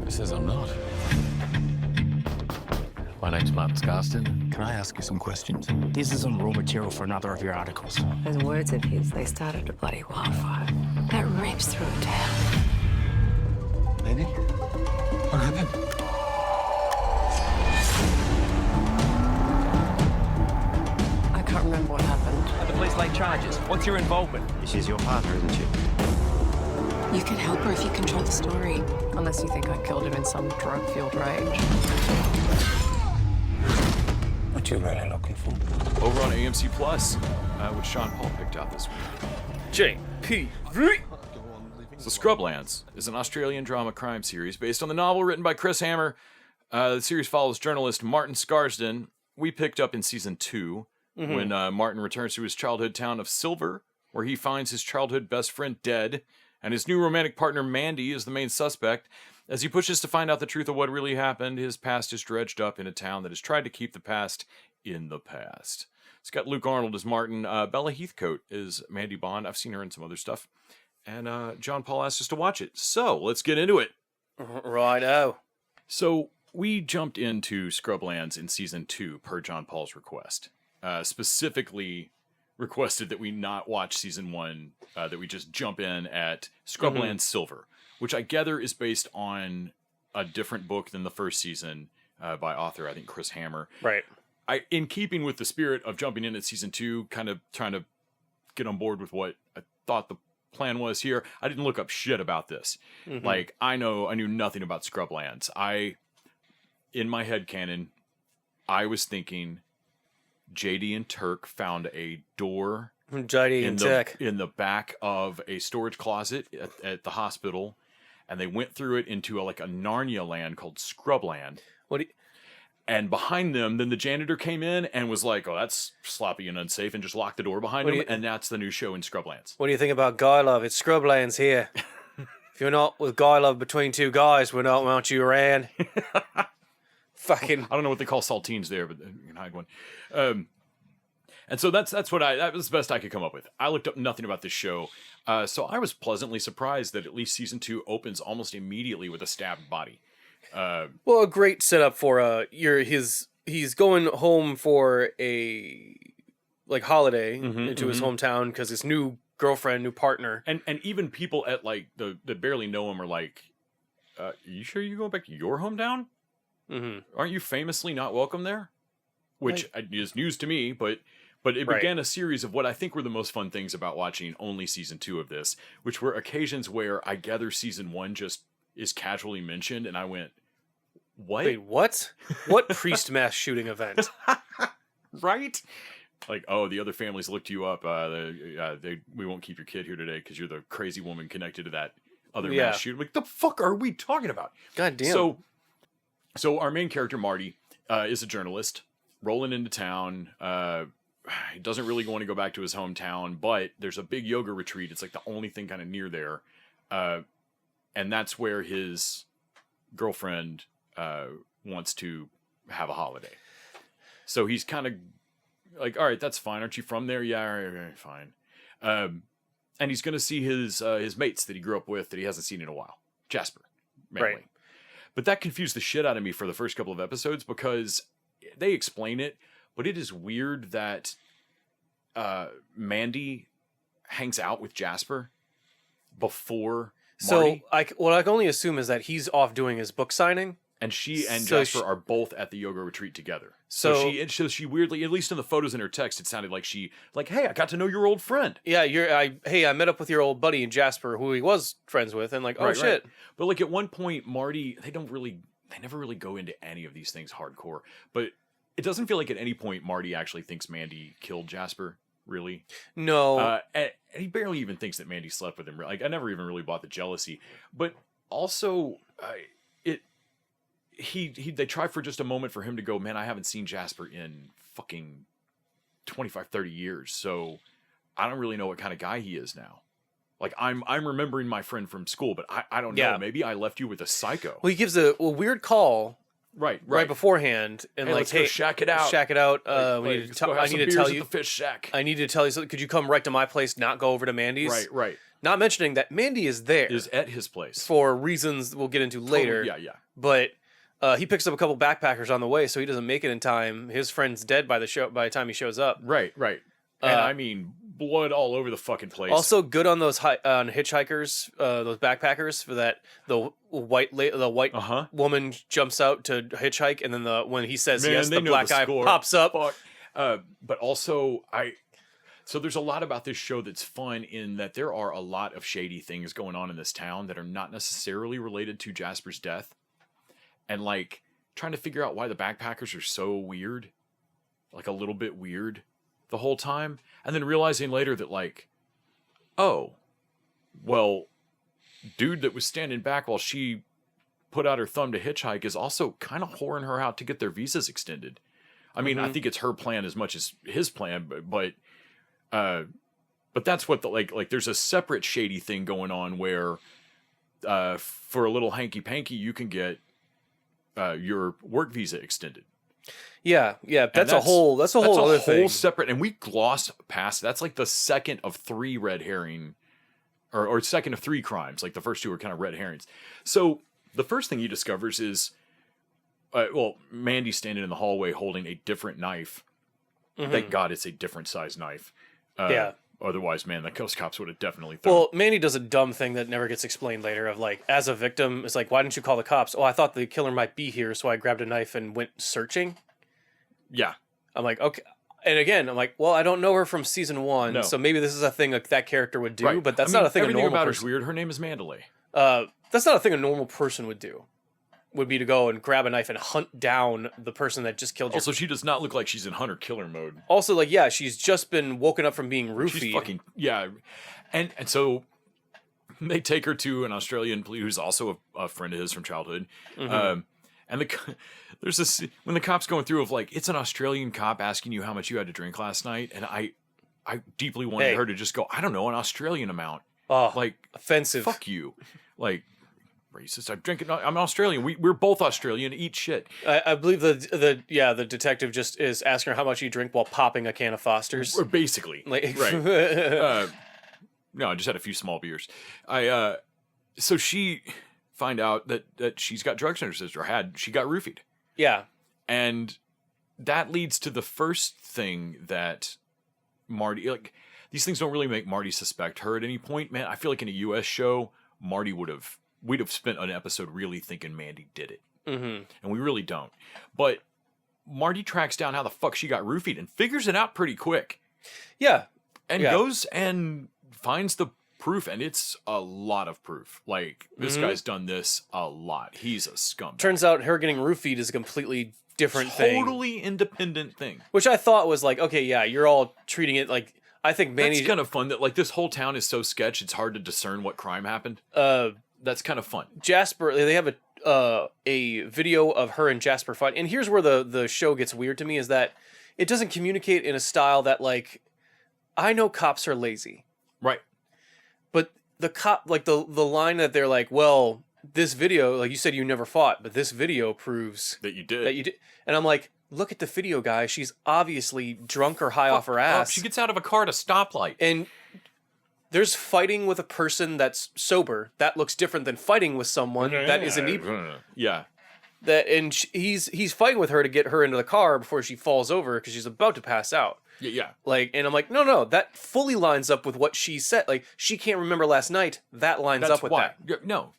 It says I'm not. My name's Martin Scarston. Can I ask you some questions? This isn't raw material for another of your articles. Those words of his, they started a bloody wildfire. That rips through a town. Mandy? What happened? I can't remember what happened. Have the police laid charges? What's your involvement? She's your partner, isn't she? You can help her if you control the story. Unless you think I killed him in some drug-fueled rage. What you really looking for? Over on AMC Plus, which Sean Paul picked out this week. JP3. So Scrublands is an Australian drama crime series based on the novel written by Chris Hammer. The series follows journalist Martin Scarsden. We picked up in season 2 when Martin returns to his childhood town of Silver, where he finds his childhood best friend dead, and his new romantic partner Mandy is the main suspect. As he pushes to find out the truth of what really happened, his past is dredged up in a town that has tried to keep the past in the past. It's got Luke Arnold as Martin, Bella Heathcote is Mandy Bond. I've seen her in some other stuff. And John Paul asked us to watch it. So let's get into it. Righto. So we jumped into Scrublands in season 2 per John Paul's request. Specifically requested that we not watch season 1, that we just jump in at Scrublands Silver, which I gather is based on a different book than the first season by author, I think, Chris Hammer. Right. In keeping with the spirit of jumping in at season 2, kind of trying to get on board with what I thought the plan was here, I didn't look up shit about this. Like, I knew nothing about Scrublands. In my head canon, I was thinking JD and Turk found a door JD and Turk in the back of a storage closet at the hospital, and they went through it into a Narnia land called Scrubland. And behind them, then the janitor came in and was like, "Oh, that's sloppy and unsafe," and just locked the door behind him. And that's the new show in Scrublands. What do you think about Guy Love? It's Scrublands here. If you're not with Guy Love between two guys, we don't want you around. Fucking. I don't know what they call saltines there, but you can hide one. And so that was the best I could come up with. I looked up nothing about this show, so I was pleasantly surprised that at least season 2 opens almost immediately with a stabbed body. Well, a great setup for he's going home for a holiday into his hometown because his new girlfriend, new partner, and even people at that barely know him are like, "You sure you're going back to your hometown? Aren't you famously not welcome there?" Which is news to me, but it began a series of what I think were the most fun things about watching only season 2 of this, which were occasions where I gather season 1 just is casually mentioned, and I went, "What? Wait, what? What priest mass shooting event?" Right? Like, oh, the other families looked you up. We won't keep your kid here today because you're the crazy woman connected to that other mass shooting. Like, the fuck are we talking about? God damn. So our main character, Marty, is a journalist rolling into town. He doesn't really want to go back to his hometown, but there's a big yoga retreat. It's like the only thing kind of near there. And that's where his girlfriend wants to have a holiday. So he's kind of like, all right, that's fine. Aren't you from there? Yeah, all right, fine. And he's going to see his mates that he grew up with that he hasn't seen in a while. Jasper, mainly. Right. But that confused the shit out of me for the first couple of episodes because they explain it, but it is weird that Mandy hangs out with Jasper before Marty. So what I can only assume is that he's off doing his book signing. And she and Jasper are both at the yoga retreat together. So she weirdly, at least in the photos in her text, it sounded like hey, I got to know your old friend. Yeah, I met up with your old buddy Jasper, who he was friends with, and shit. Right. But at one point, Marty, they never really go into any of these things hardcore. But it doesn't feel like at any point Marty actually thinks Mandy killed Jasper. Really? No. And he barely even thinks that Mandy slept with him. I never even really bought the jealousy. But also, they try for just a moment for him to go, man, I haven't seen Jasper in fucking 25, 30 years. So I don't really know what kind of guy he is now. I'm remembering my friend from school, but I don't know. Maybe I left you with a psycho. Well, he gives a weird call. Right beforehand, and let's go shack it out. I need to tell you at the fish shack. I need to tell you something. Could you come right to my place, not go over to Mandy's? Right. Not mentioning that Mandy is there, is at his place for reasons we'll get into later. Yeah. But He picks up a couple backpackers on the way, so he doesn't make it in time. His friend's dead by the time he shows up. Right. And I mean, blood all over the fucking place. Also, good on those on hitchhikers, those backpackers for that. The white woman jumps out to hitchhike, and then when he says yes, the black guy pops up. But also, so there's a lot about this show that's fun in that there are a lot of shady things going on in this town that are not necessarily related to Jasper's death, and like trying to figure out why the backpackers are so weird, like a little bit weird the whole time, and then realizing later that like, oh, well, dude that was standing back while she put out her thumb to hitchhike is also kind of whoring her out to get their visas extended. I mean, I think it's her plan as much as his plan, but that's what the like there's a separate shady thing going on where for a little hanky panky you can get your work visa extended. Yeah, that's a whole other thing. Whole separate, and we glossed past. That's like the second of 3 red herring, or second of 3 crimes. Like the first 2 are kind of red herrings. So the first thing he discovers is, Mandy's standing in the hallway holding a different knife. Thank God it's a different size knife. Otherwise, man, those cops would have definitely thrown. Well, Mandy does a dumb thing that never gets explained later of like, as a victim, it's like, why didn't you call the cops? Oh, I thought the killer might be here, so I grabbed a knife and went searching. Yeah. I'm like, okay. And again, I'm like, well, I don't know her from season 1, so maybe this is a thing like that character would do, but that's not a thing a normal about person... Her is weird. Her name is Mandalay. That's not a thing a normal person would do. Would be to go and grab a knife and hunt down the person that just killed you. Also, she does not look like she's in hunter-killer mode. Also, like, yeah, she's just been woken up from being roofied. She's fucking... Yeah. And so they take her to an Australian police who's also a friend of his from childhood. And there's this when the cop's going through of like, it's an Australian cop asking you how much you had to drink last night, and I deeply wanted her to just go, I don't know, an Australian amount. Oh, like offensive. Fuck you, like racist. I'm Australian. We're both Australian. Eat shit. I believe the detective just is asking her how much you drink while popping a can of Foster's. Or basically, like, right. No, I just had a few small beers. So she find out that she's got drugs in her system, or she got roofied. Yeah. And that leads to the first thing that Marty, like, these things don't really make Marty suspect her at any point, man. I feel like in a US show, we'd have spent an episode really thinking Mandy did it. And we really don't. But Marty tracks down how the fuck she got roofied and figures it out pretty quick. Yeah. And goes and finds the proof, and it's a lot of proof. Like, this guy's done this a lot. He's a scumbag. Turns out her getting roofied is a completely different thing. Totally independent thing. Which I thought was like, okay, yeah, you're all treating it like, I think Manny... That's kind of fun that, like, this whole town is so sketch, it's hard to discern what crime happened. That's kind of fun. Jasper, they have a video of her and Jasper fight, and here's where the show gets weird to me, is that it doesn't communicate in a style that, like, I know cops are lazy. Right. But the cop, like, the line that they're like, well, this video, like, you said you never fought, but this video proves... That you did. And I'm like, look at the video, guy. She's obviously drunk or high off her ass. She gets out of a car at a stoplight. And there's fighting with a person that's sober. That looks different than fighting with someone that is inebriated. Yeah. He's fighting with her to get her into the car before she falls over because she's about to pass out. Yeah. Like, and I'm like, no, that fully lines up with what she said. Like, she can't remember last night. That lines up with that.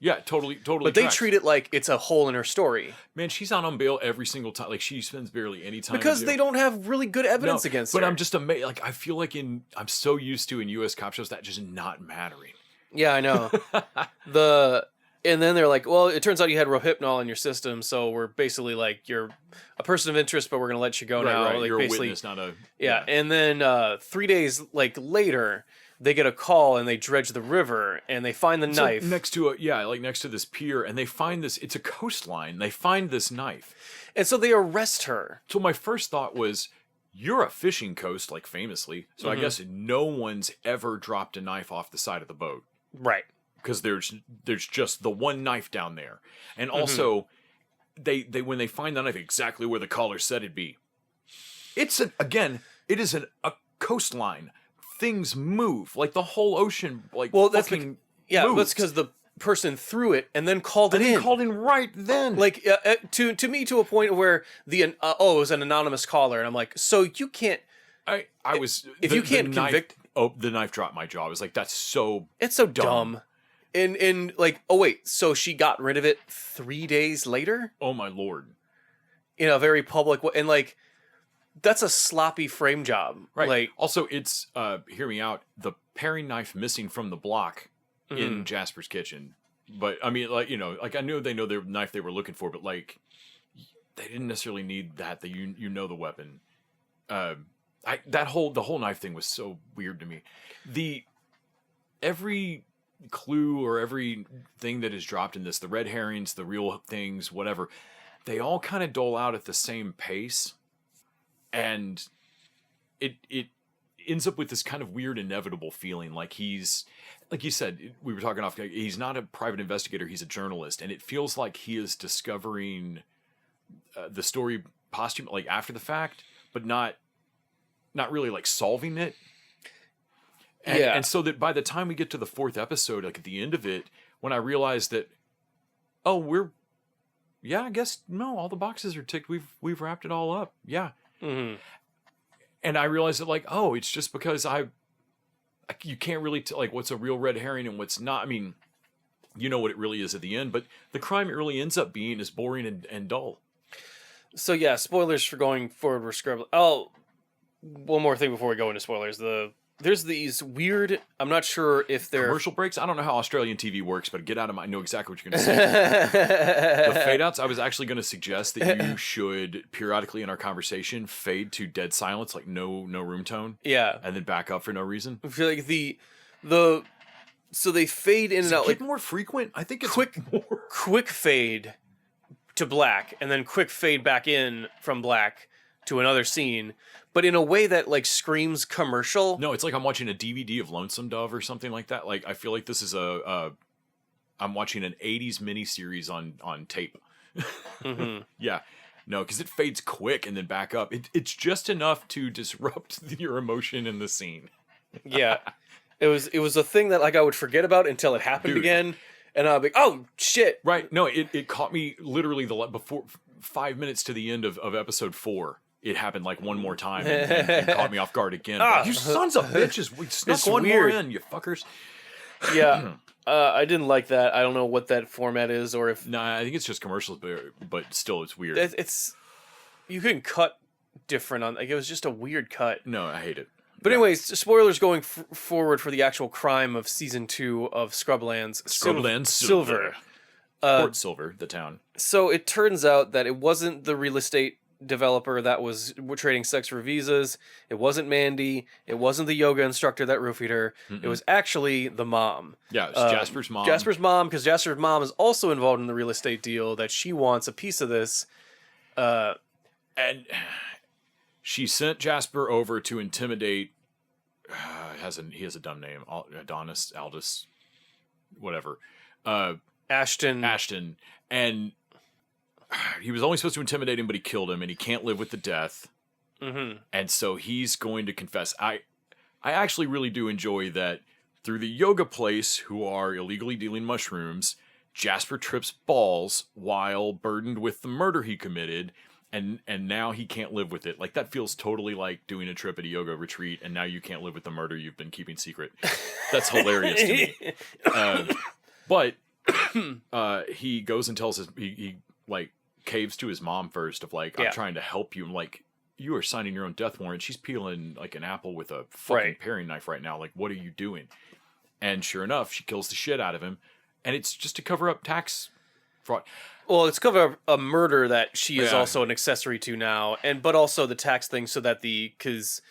Yeah, totally. But they treat it like it's a hole in her story. Man, she's on bail every single time. Like, she spends barely any time. Because they don't have really good evidence against her. But I'm just amazed. Like, I feel like I'm so used to in U.S. cop shows that just not mattering. Yeah, I know. And then they're like, well, it turns out you had rohypnol in your system, so we're basically like, you're a person of interest, but we're going to let you go now. Right. Like, You're basically, a witness, not a... Yeah, and then 3 days later, they get a call and they dredge the river and they find the knife. Next to this pier, and they find this, it's a coastline, they find this knife. And so they arrest her. So my first thought was, you're a fishing coast, like famously, so I guess no one's ever dropped a knife off the side of the boat. Right. Because there's just the one knife down there. And also, they when they find the knife exactly where the caller said it'd be, it is a coastline. Things move. Like the whole ocean, like, well, fucking moves. moves. That's because person threw it and then called it in. Called in right then. Like to me, to a point where it was an anonymous caller, and I'm like, so you can't. I was if you can't convict. The knife dropped my jaw. I was like, that's so. It's so dumb. And like, oh wait, so she got rid of it 3 days later? Oh my lord! In a very public way, and like, that's a sloppy frame job, Right. Like, also, it's hear me out. The paring knife missing from the block in Jasper's kitchen, but I mean, like, like I know they know the knife they were looking for, but like, they didn't necessarily need that. That you know the weapon. The whole knife thing was so weird to me. Every clue or every thing that is dropped in this, the red herrings, the real things, whatever, they all kind of dole out at the same pace, and it ends up with this kind of weird inevitable feeling, like he's, like you said, we were talking off, he's not a private investigator, he's a journalist, and it feels like he is discovering the story like after the fact, but not really like solving it. And so that by the time we get to the 4th episode, like at the end of it, when I realized that, I guess no, all the boxes are ticked. We've wrapped it all up. Yeah. Mm-hmm. And I realized that like, it's just because you can't really like what's a real red herring and what's not. I mean, you know what it really is at the end, but the crime it really ends up being is boring and dull. So yeah, spoilers for going forward with Scrublands. Oh, one more thing before we go into spoilers. There's these weird, I'm not sure if they're... Commercial breaks? I don't know how Australian TV works, but get out of my... I know exactly what you're going to say. The fade-outs, I was actually going to suggest that you should, periodically in our conversation, fade to dead silence, like no room tone. Yeah. And then back up for no reason. I feel like so they fade in and out. Like more frequent? I think it's quick fade to black, and then quick fade back in from black to another scene, but in a way that like screams commercial. No, it's like I'm watching a DVD of Lonesome Dove or something like that. Like I feel like this is I'm watching an 80s miniseries on tape. Mm-hmm. Yeah. No, because it fades quick and then back up. It's just enough to disrupt your emotion in the scene. Yeah. It was a thing that like I would forget about until it happened again, and I'll be like, oh shit. Right. No, it caught me literally before 5 minutes to the end of episode 4. It happened like one more time and caught me off guard again. You sons of bitches! We snuck one more in, you fuckers. Yeah, I didn't like that. I don't know what that format is, or if... Nah, I think it's just commercials, but still, it's weird. It's you can cut different on... Like, it was just a weird cut. No, I hate it. But anyways, spoilers going forward for the actual crime of Season 2 of Scrublands. Scrublands Silver. Port Silver, the town. So it turns out that it wasn't the real estate developer that was trading sex for visas. It wasn't Mandy. It wasn't the yoga instructor that roofied her. It was actually the mom. Yeah, it was Jasper's mom. Jasper's mom, because Jasper's mom is also involved in the real estate deal, that she wants a piece of this. And she sent Jasper over to intimidate... he has a dumb name. Aldous, whatever. Ashton. And he was only supposed to intimidate him, but he killed him, and he can't live with the death. Mm-hmm. And so he's going to confess. I actually really do enjoy that through the yoga place, who are illegally dealing mushrooms, Jasper trips balls while burdened with the murder he committed, and now he can't live with it. Like, that feels totally like doing a trip at a yoga retreat, and now you can't live with the murder you've been keeping secret. That's hilarious to me. But he goes and tells he like caves to his mom first of like, I'm trying to help you. I'm like, you are signing your own death warrant. She's peeling like an apple with a fucking paring knife right now. Like, what are you doing? And sure enough, she kills the shit out of him. And it's just to cover up tax fraud. Well, it's cover up a murder that she is also an accessory to now, but also the tax thing, so that because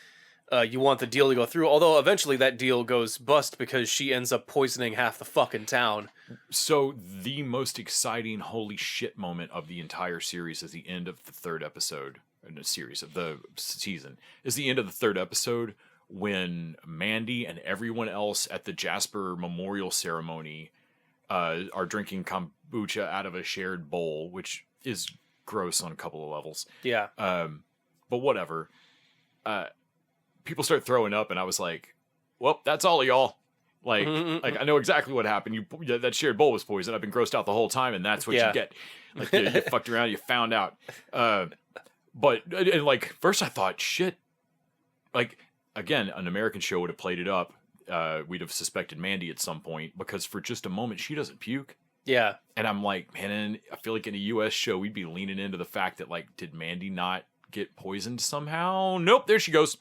you want the deal to go through. Although eventually that deal goes bust because she ends up poisoning half the fucking town. So the most exciting holy shit moment of the entire series is the end of the 3rd episode in the series of the season. Is the end of the 3rd episode when Mandy and everyone else at the Jasper Memorial Ceremony are drinking kombucha out of a shared bowl, which is gross on a couple of levels. Yeah. But whatever. People start throwing up, and I was like, well, that's all of y'all. Like, like I know exactly what happened. That shared bowl was poisoned. I've been grossed out the whole time, and that's what you get. Like, you fucked around, you found out. But and like first I thought, shit. Like again, an American show would have played it up. We'd have suspected Mandy at some point because for just a moment she doesn't puke. Yeah. And I'm like, man, I feel like in a U.S. show we'd be leaning into the fact that like, did Mandy not get poisoned somehow? Nope, there she goes,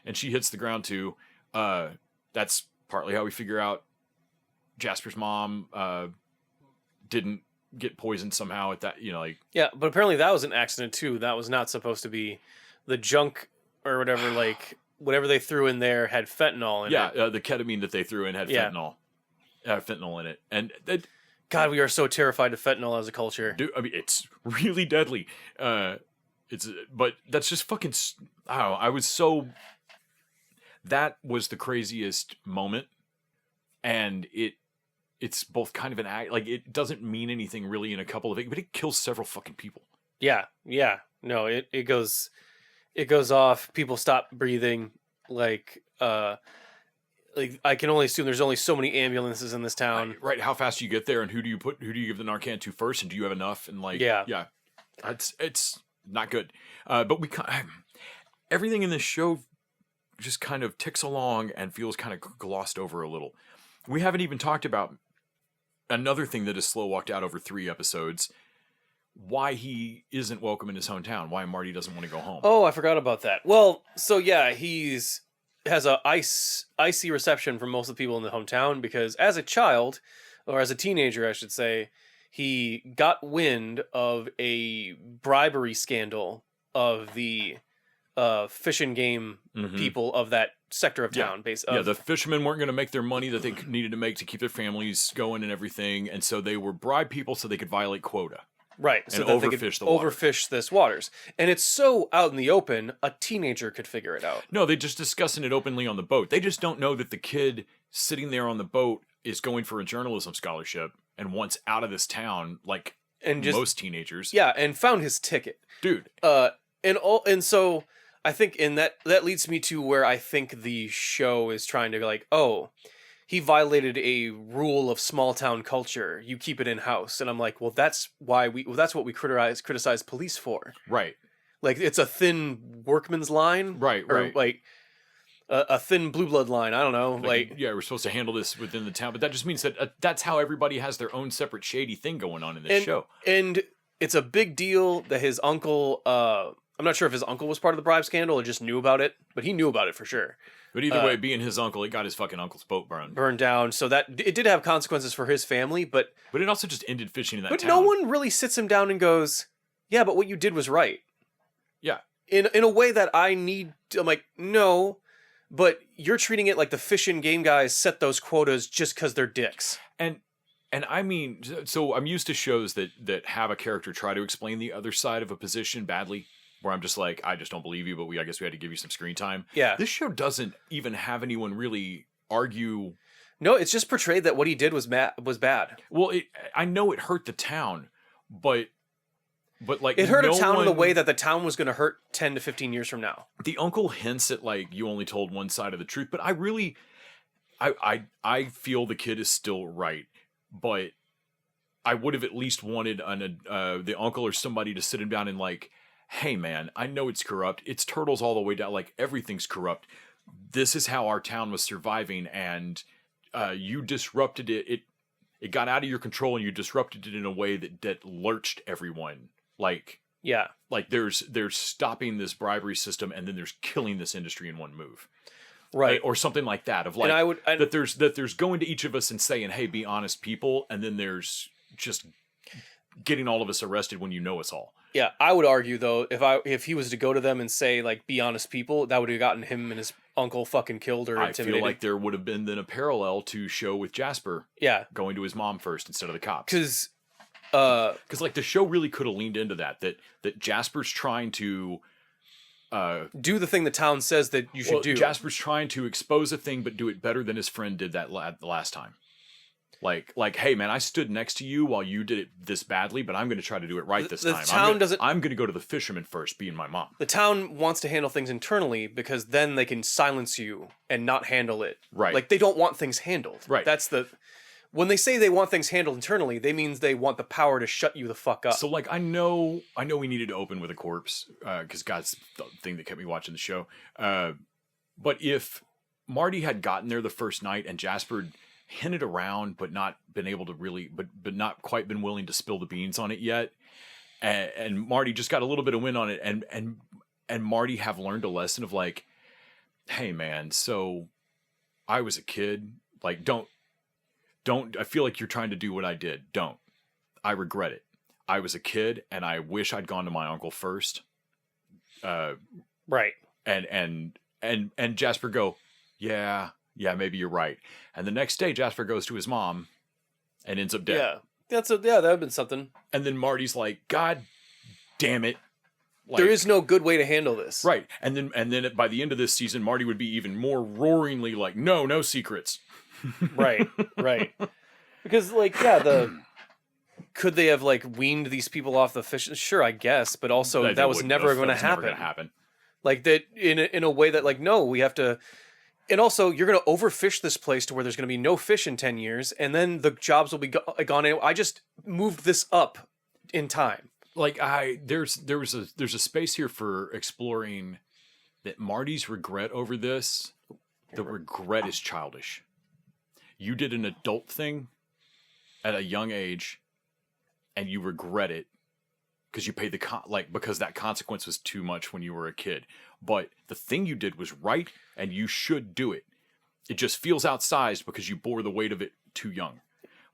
and she hits the ground too. That's partly how we figure out Jasper's mom didn't get poisoned somehow at that, like. Yeah, but apparently that was an accident too. That was not supposed to be the junk or whatever, like whatever they threw in there had fentanyl in it. Yeah, the ketamine that they threw in had fentanyl in it. And God, we are so terrified of fentanyl as a culture. Dude, I mean, it's really deadly. But that's just fucking, I don't know, I was so, that was the craziest moment. And it's both kind of an act, like it doesn't mean anything really in a couple of it, but it kills several fucking people. Yeah. No, it goes off, people stop breathing, like I can only assume there's only so many ambulances in this town. Right, how fast do you get there, and who do you give the Narcan to first, and do you have enough? And like, yeah, it's not good. But everything in this show just kind of ticks along and feels kind of glossed over a little. We haven't even talked about another thing that is slow walked out over 3 episodes. Why he isn't welcome in his hometown. Why Marty doesn't want to go home. Oh, I forgot about that. Well, so yeah, has a icy reception from most of the people in the hometown because as a child, or as a teenager, I should say, he got wind of a bribery scandal of the fish and game people of that sector of town. The fishermen weren't going to make their money that they needed to make to keep their families going and everything, and so they were bribe people so they could violate quota. Right, and so that overfish this waters. And it's so out in the open, a teenager could figure it out. No, they're just discussing it openly on the boat. They just don't know that the kid sitting there on the boat is going for a journalism scholarship and wants out of this town, like most teenagers. Yeah, and found his ticket. Dude. And so I think that leads me to where I think the show is trying to like, he violated a rule of small town culture. You keep it in house, and I'm like, well, that's what we criticize police for, right? Like it's a thin workman's line, right? Or like a thin blue blood line. I don't know, like yeah, we're supposed to handle this within the town, but that just means that that's how everybody has their own separate shady thing going on in this show. And it's a big deal that his uncle. I'm not sure if his uncle was part of the bribe scandal or just knew about it, but he knew about it for sure. But either way, being his uncle, it got his fucking uncle's boat burned down. So that it did have consequences for his family, but it also just ended fishing in that town. But no one really sits him down and goes, "Yeah, but what you did was right." Yeah. In a way that I'm like, no, but you're treating it like the fish and game guys set those quotas just because they're dicks. And I mean, so I'm used to shows that have a character try to explain the other side of a position badly. Where I'm just like, I just don't believe you, but I guess we had to give you some screen time. Yeah. This show doesn't even have anyone really argue. No, it's just portrayed that what he did was bad. Well, I know it hurt the town, but like it hurt a town in a way that the town was going to hurt 10 to 15 years from now. The uncle hints at like you only told one side of the truth, but I really, I feel the kid is still right, but I would have at least wanted the uncle or somebody to sit him down and like, hey man, I know it's corrupt. It's turtles all the way down. Like everything's corrupt. This is how our town was surviving, and you disrupted it. It got out of your control, and you disrupted it in a way that lurched everyone. Like there's stopping this bribery system, and then there's killing this industry in one move, right? Or something like that. Of like that there's going to each of us and saying, hey, be honest people, and then there's just getting all of us arrested when you know us all. Yeah, I would argue though, if he was to go to them and say like, "Be honest, people," that would have gotten him and his uncle fucking killed or intimidated. I feel like there would have been then a parallel to show with Jasper. Yeah, going to his mom first instead of the cops. Because like the show really could have leaned into that Jasper's trying to do the thing the town says that you should do. Jasper's trying to expose a thing, but do it better than his friend did that the last time. Like, hey man, I stood next to you while you did it this badly, but I'm going to try to do it right this The time. town I'm going to go to the fisherman first, being my mom. The town wants to handle things internally because then they can silence you and not handle it. Right. Like, they don't want things handled. Right. When they say they want things handled internally, they means they want the power to shut you the fuck up. So like, I know we needed to open with a corpse because God's the thing that kept me watching the show. But if Marty had gotten there the first night and Jasper hinted around, but not been able to really, but not quite been willing to spill the beans on it yet, and Marty just got a little bit of wind on it, and Marty have learned a lesson of like, hey man, so I was a kid, like don't. I feel like you're trying to do what I did. Don't. I regret it. I was a kid and I wish I'd gone to my uncle first. Right. And Jasper go, yeah, maybe you're right. And the next day Jasper goes to his mom and ends up dead. Yeah. That would have been something. And then Marty's like, God damn it. Like, there is no good way to handle this. Right. And then by the end of this season, Marty would be even more roaringly like, no secrets. Right. Because like, yeah, could they have like weaned these people off the fish? Sure, I guess, but also that was never going to happen. Like that in a way that like, no, we have to. And also, you're going to overfish this place to where there's going to be no fish in 10 years, and then the jobs will be gone. I just moved this up in time. Like there's a space here for exploring that Marty's regret over this. The regret is childish. You did an adult thing at a young age, and you regret it because you paid because that consequence was too much when you were a kid. But the thing you did was right, and you should do it. It just feels outsized because you bore the weight of it too young.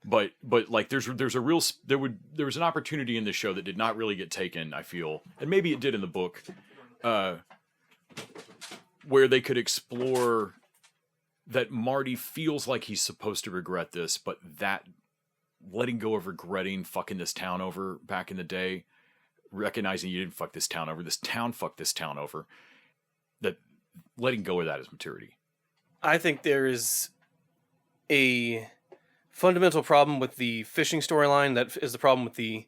But like there was an opportunity in this show that did not really get taken, I feel, and maybe it did in the book, where they could explore that Marty feels like he's supposed to regret this, but that letting go of regretting fucking this town over back in the day, recognizing you didn't fuck this town over, this town fucked this town over, that letting go of that is maturity. I think there is a fundamental problem with the fishing storyline that is the problem with the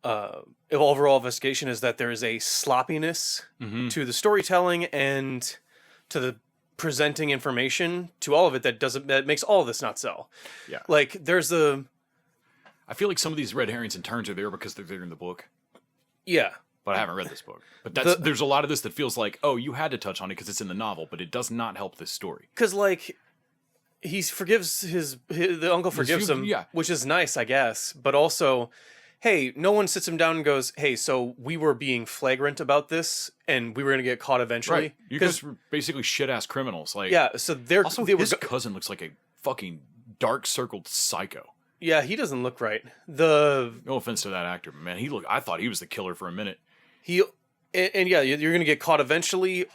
overall investigation, is that there is a sloppiness to the storytelling and to the presenting information, to all of it that makes all of this not sell. Yeah. Like I feel like some of these red herrings and turns are there because they're there in the book. Yeah. But I haven't read this book. But there's a lot of this that feels like, oh, you had to touch on it because it's in the novel, but it does not help this story. Because like he forgives the uncle forgives him, yeah, which is nice, I guess. But also, hey, no one sits him down and goes, hey, so we were being flagrant about this and we were going to get caught eventually. Right. You guys were basically shit-ass criminals. Like, yeah, so his cousin looks like a fucking dark-circled psycho. Yeah, he doesn't look right. No offense to that actor, but man, I thought he was the killer for a minute. And yeah, you're going to get caught eventually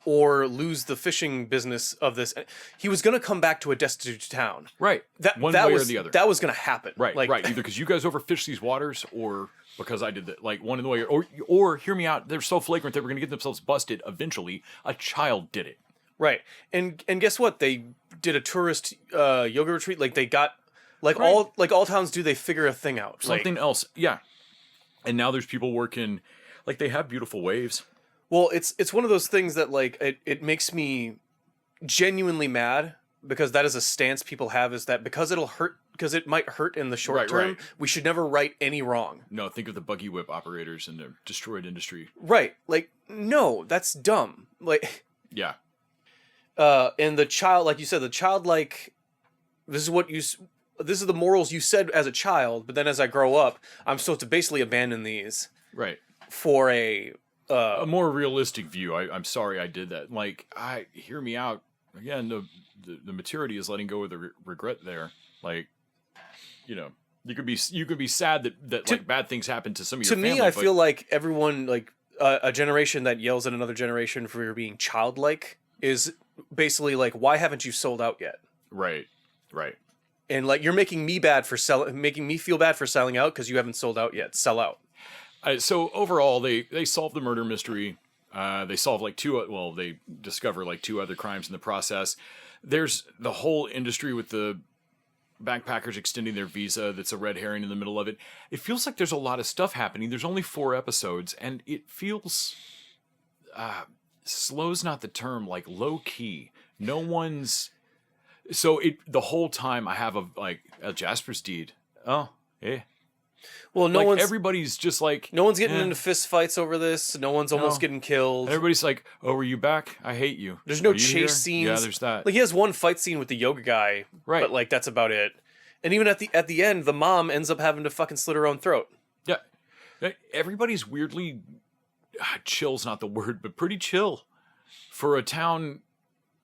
or lose the fishing business of this. He was going to come back to a destitute town. Right. One way or the other. That was going to happen. Right, right. Either because you guys overfished these waters or because I did that. Like, one in the way. Or hear me out, they're so flagrant that we're going to get themselves busted eventually. A child did it. Right. And guess what? They did a tourist yoga retreat. Like, they got... Like, right. all towns do, they figure a thing out. Something else. Yeah. And now there's people working... Like, they have beautiful waves. Well, it's one of those things that, like, it makes me genuinely mad, because that is a stance people have, is that because it might hurt in the short term, we should never right any wrong. No, think of the buggy whip operators in the destroyed industry. Right. Like, no, that's dumb. Like... Yeah. And the child, like you said, the child, like, this is the morals you said as a child, but then as I grow up, I'm supposed to basically abandon these. Right. For a more realistic view. I'm sorry I did that. Like, hear me out. Again, the maturity is letting go of the regret there. Like, you know, you could be sad that like bad things happen to some of your family. To me, I feel like everyone, like a generation that yells at another generation for being childlike is basically like, why haven't you sold out yet? Right. Right. And like, you're making me feel bad for selling out because you haven't sold out yet. Sell out. So overall, they solve the murder mystery. They solve they discover like 2 other crimes in the process. There's the whole industry with the backpackers extending their visa. That's a red herring in the middle of it. It feels like there's a lot of stuff happening. There's only 4 episodes, and it feels slow's not the term. Like low key. No one's. So the whole time I have a Jasper's deed. Oh, yeah. Well, everybody's just like no one's getting into fist fights over this. No one's almost getting killed. And everybody's like, "Oh, were you back? I hate you." There's no Are you here? chase scenes. Yeah, there's that. Like he has one fight scene with the yoga guy, right? But like that's about it. And even at the end, the mom ends up having to fucking slit her own throat. Yeah, everybody's weirdly chill's not the word, but pretty chill for a town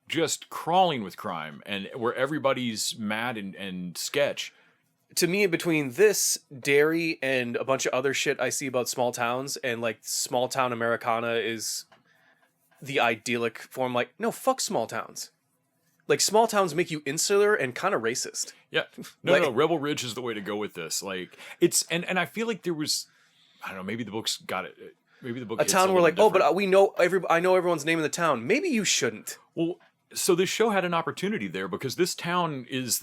just crawling with crime and where everybody's mad and sketch. To me, between this, Dairy, and a bunch of other shit I see about small towns, and like small town Americana is the idyllic form. Like, no, fuck small towns. Like, small towns make you insular and kind of racist. Yeah. No, Rebel Ridge is the way to go with this. Like, it's, and I feel like there was, I don't know, maybe the book's got it. Maybe the book a town where like, different. Oh, but I know everyone's name in the town. Maybe you shouldn't. Well, so this show had an opportunity there because this town is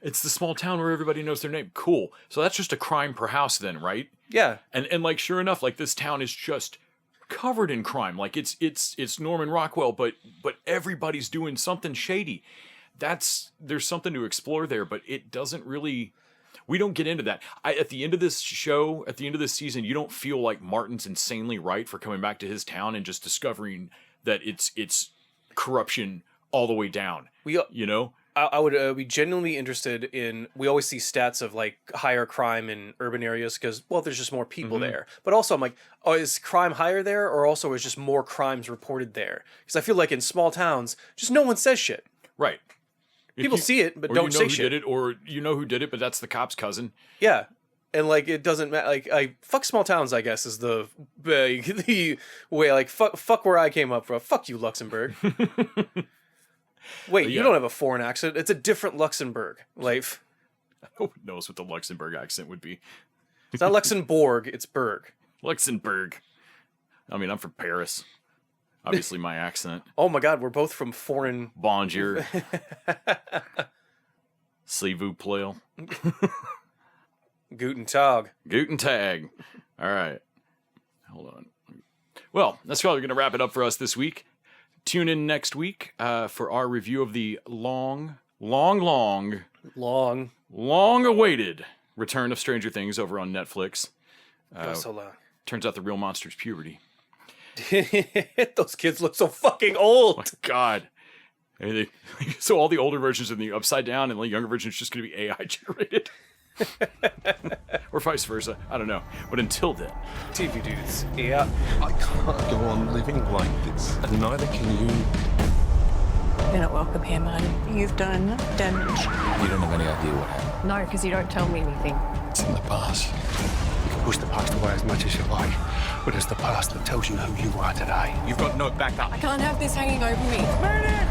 it's the small town where everybody knows their name. Cool. So that's just a crime per house then, right? Yeah. And like sure enough, like this town is just covered in crime. Like it's Norman Rockwell, but everybody's doing something shady. There's something to explore there, but it doesn't really. We don't get into that. At the end of this show, at the end of this season, you don't feel like Martin's insanely right for coming back to his town and just discovering that it's corruption all the way down. I would be genuinely interested in. We always see stats of like higher crime in urban areas because there's just more people there. But also, I'm like, oh, is crime higher there, or also is just more crimes reported there? Because I feel like in small towns, just no one says shit. Right. People see it, but don't say shit. Did it, or you know who did it, but that's the cop's cousin. Yeah. And like it doesn't matter. Like I fuck small towns, I guess, is the way. Like fuck where I came up from. Fuck you, Luxembourg. Wait, you don't have a foreign accent. It's a different Luxembourg. Like, who knows what the Luxembourg accent would be? It's not Luxembourg. It's Berg. Luxembourg. I mean, I'm from Paris. Obviously, my accent. Oh my God, we're both from foreign. Bonjour. S'il vous plaît. Guten Tag. Guten Tag. All right. Hold on. Well, that's probably going to wrap it up for us this week. Tune in next week for our review of the long awaited return of Stranger Things over on Netflix. So long. Turns out the real monster's puberty. Those kids look so fucking old. Oh my God. So all the older versions are the upside down, and the younger version is just going to be AI generated. Or vice versa. I don't know. But until then. TV dudes. Yeah. I can't go on living like this, and neither can you. You're not welcome here, Martin. You've done enough damage. You don't have any idea what happened. No, because you don't tell me anything. It's in the past. You can push the past away as much as you like, but it's the past that tells you who you are today. You've got no backup. I can't have this hanging over me. Martin!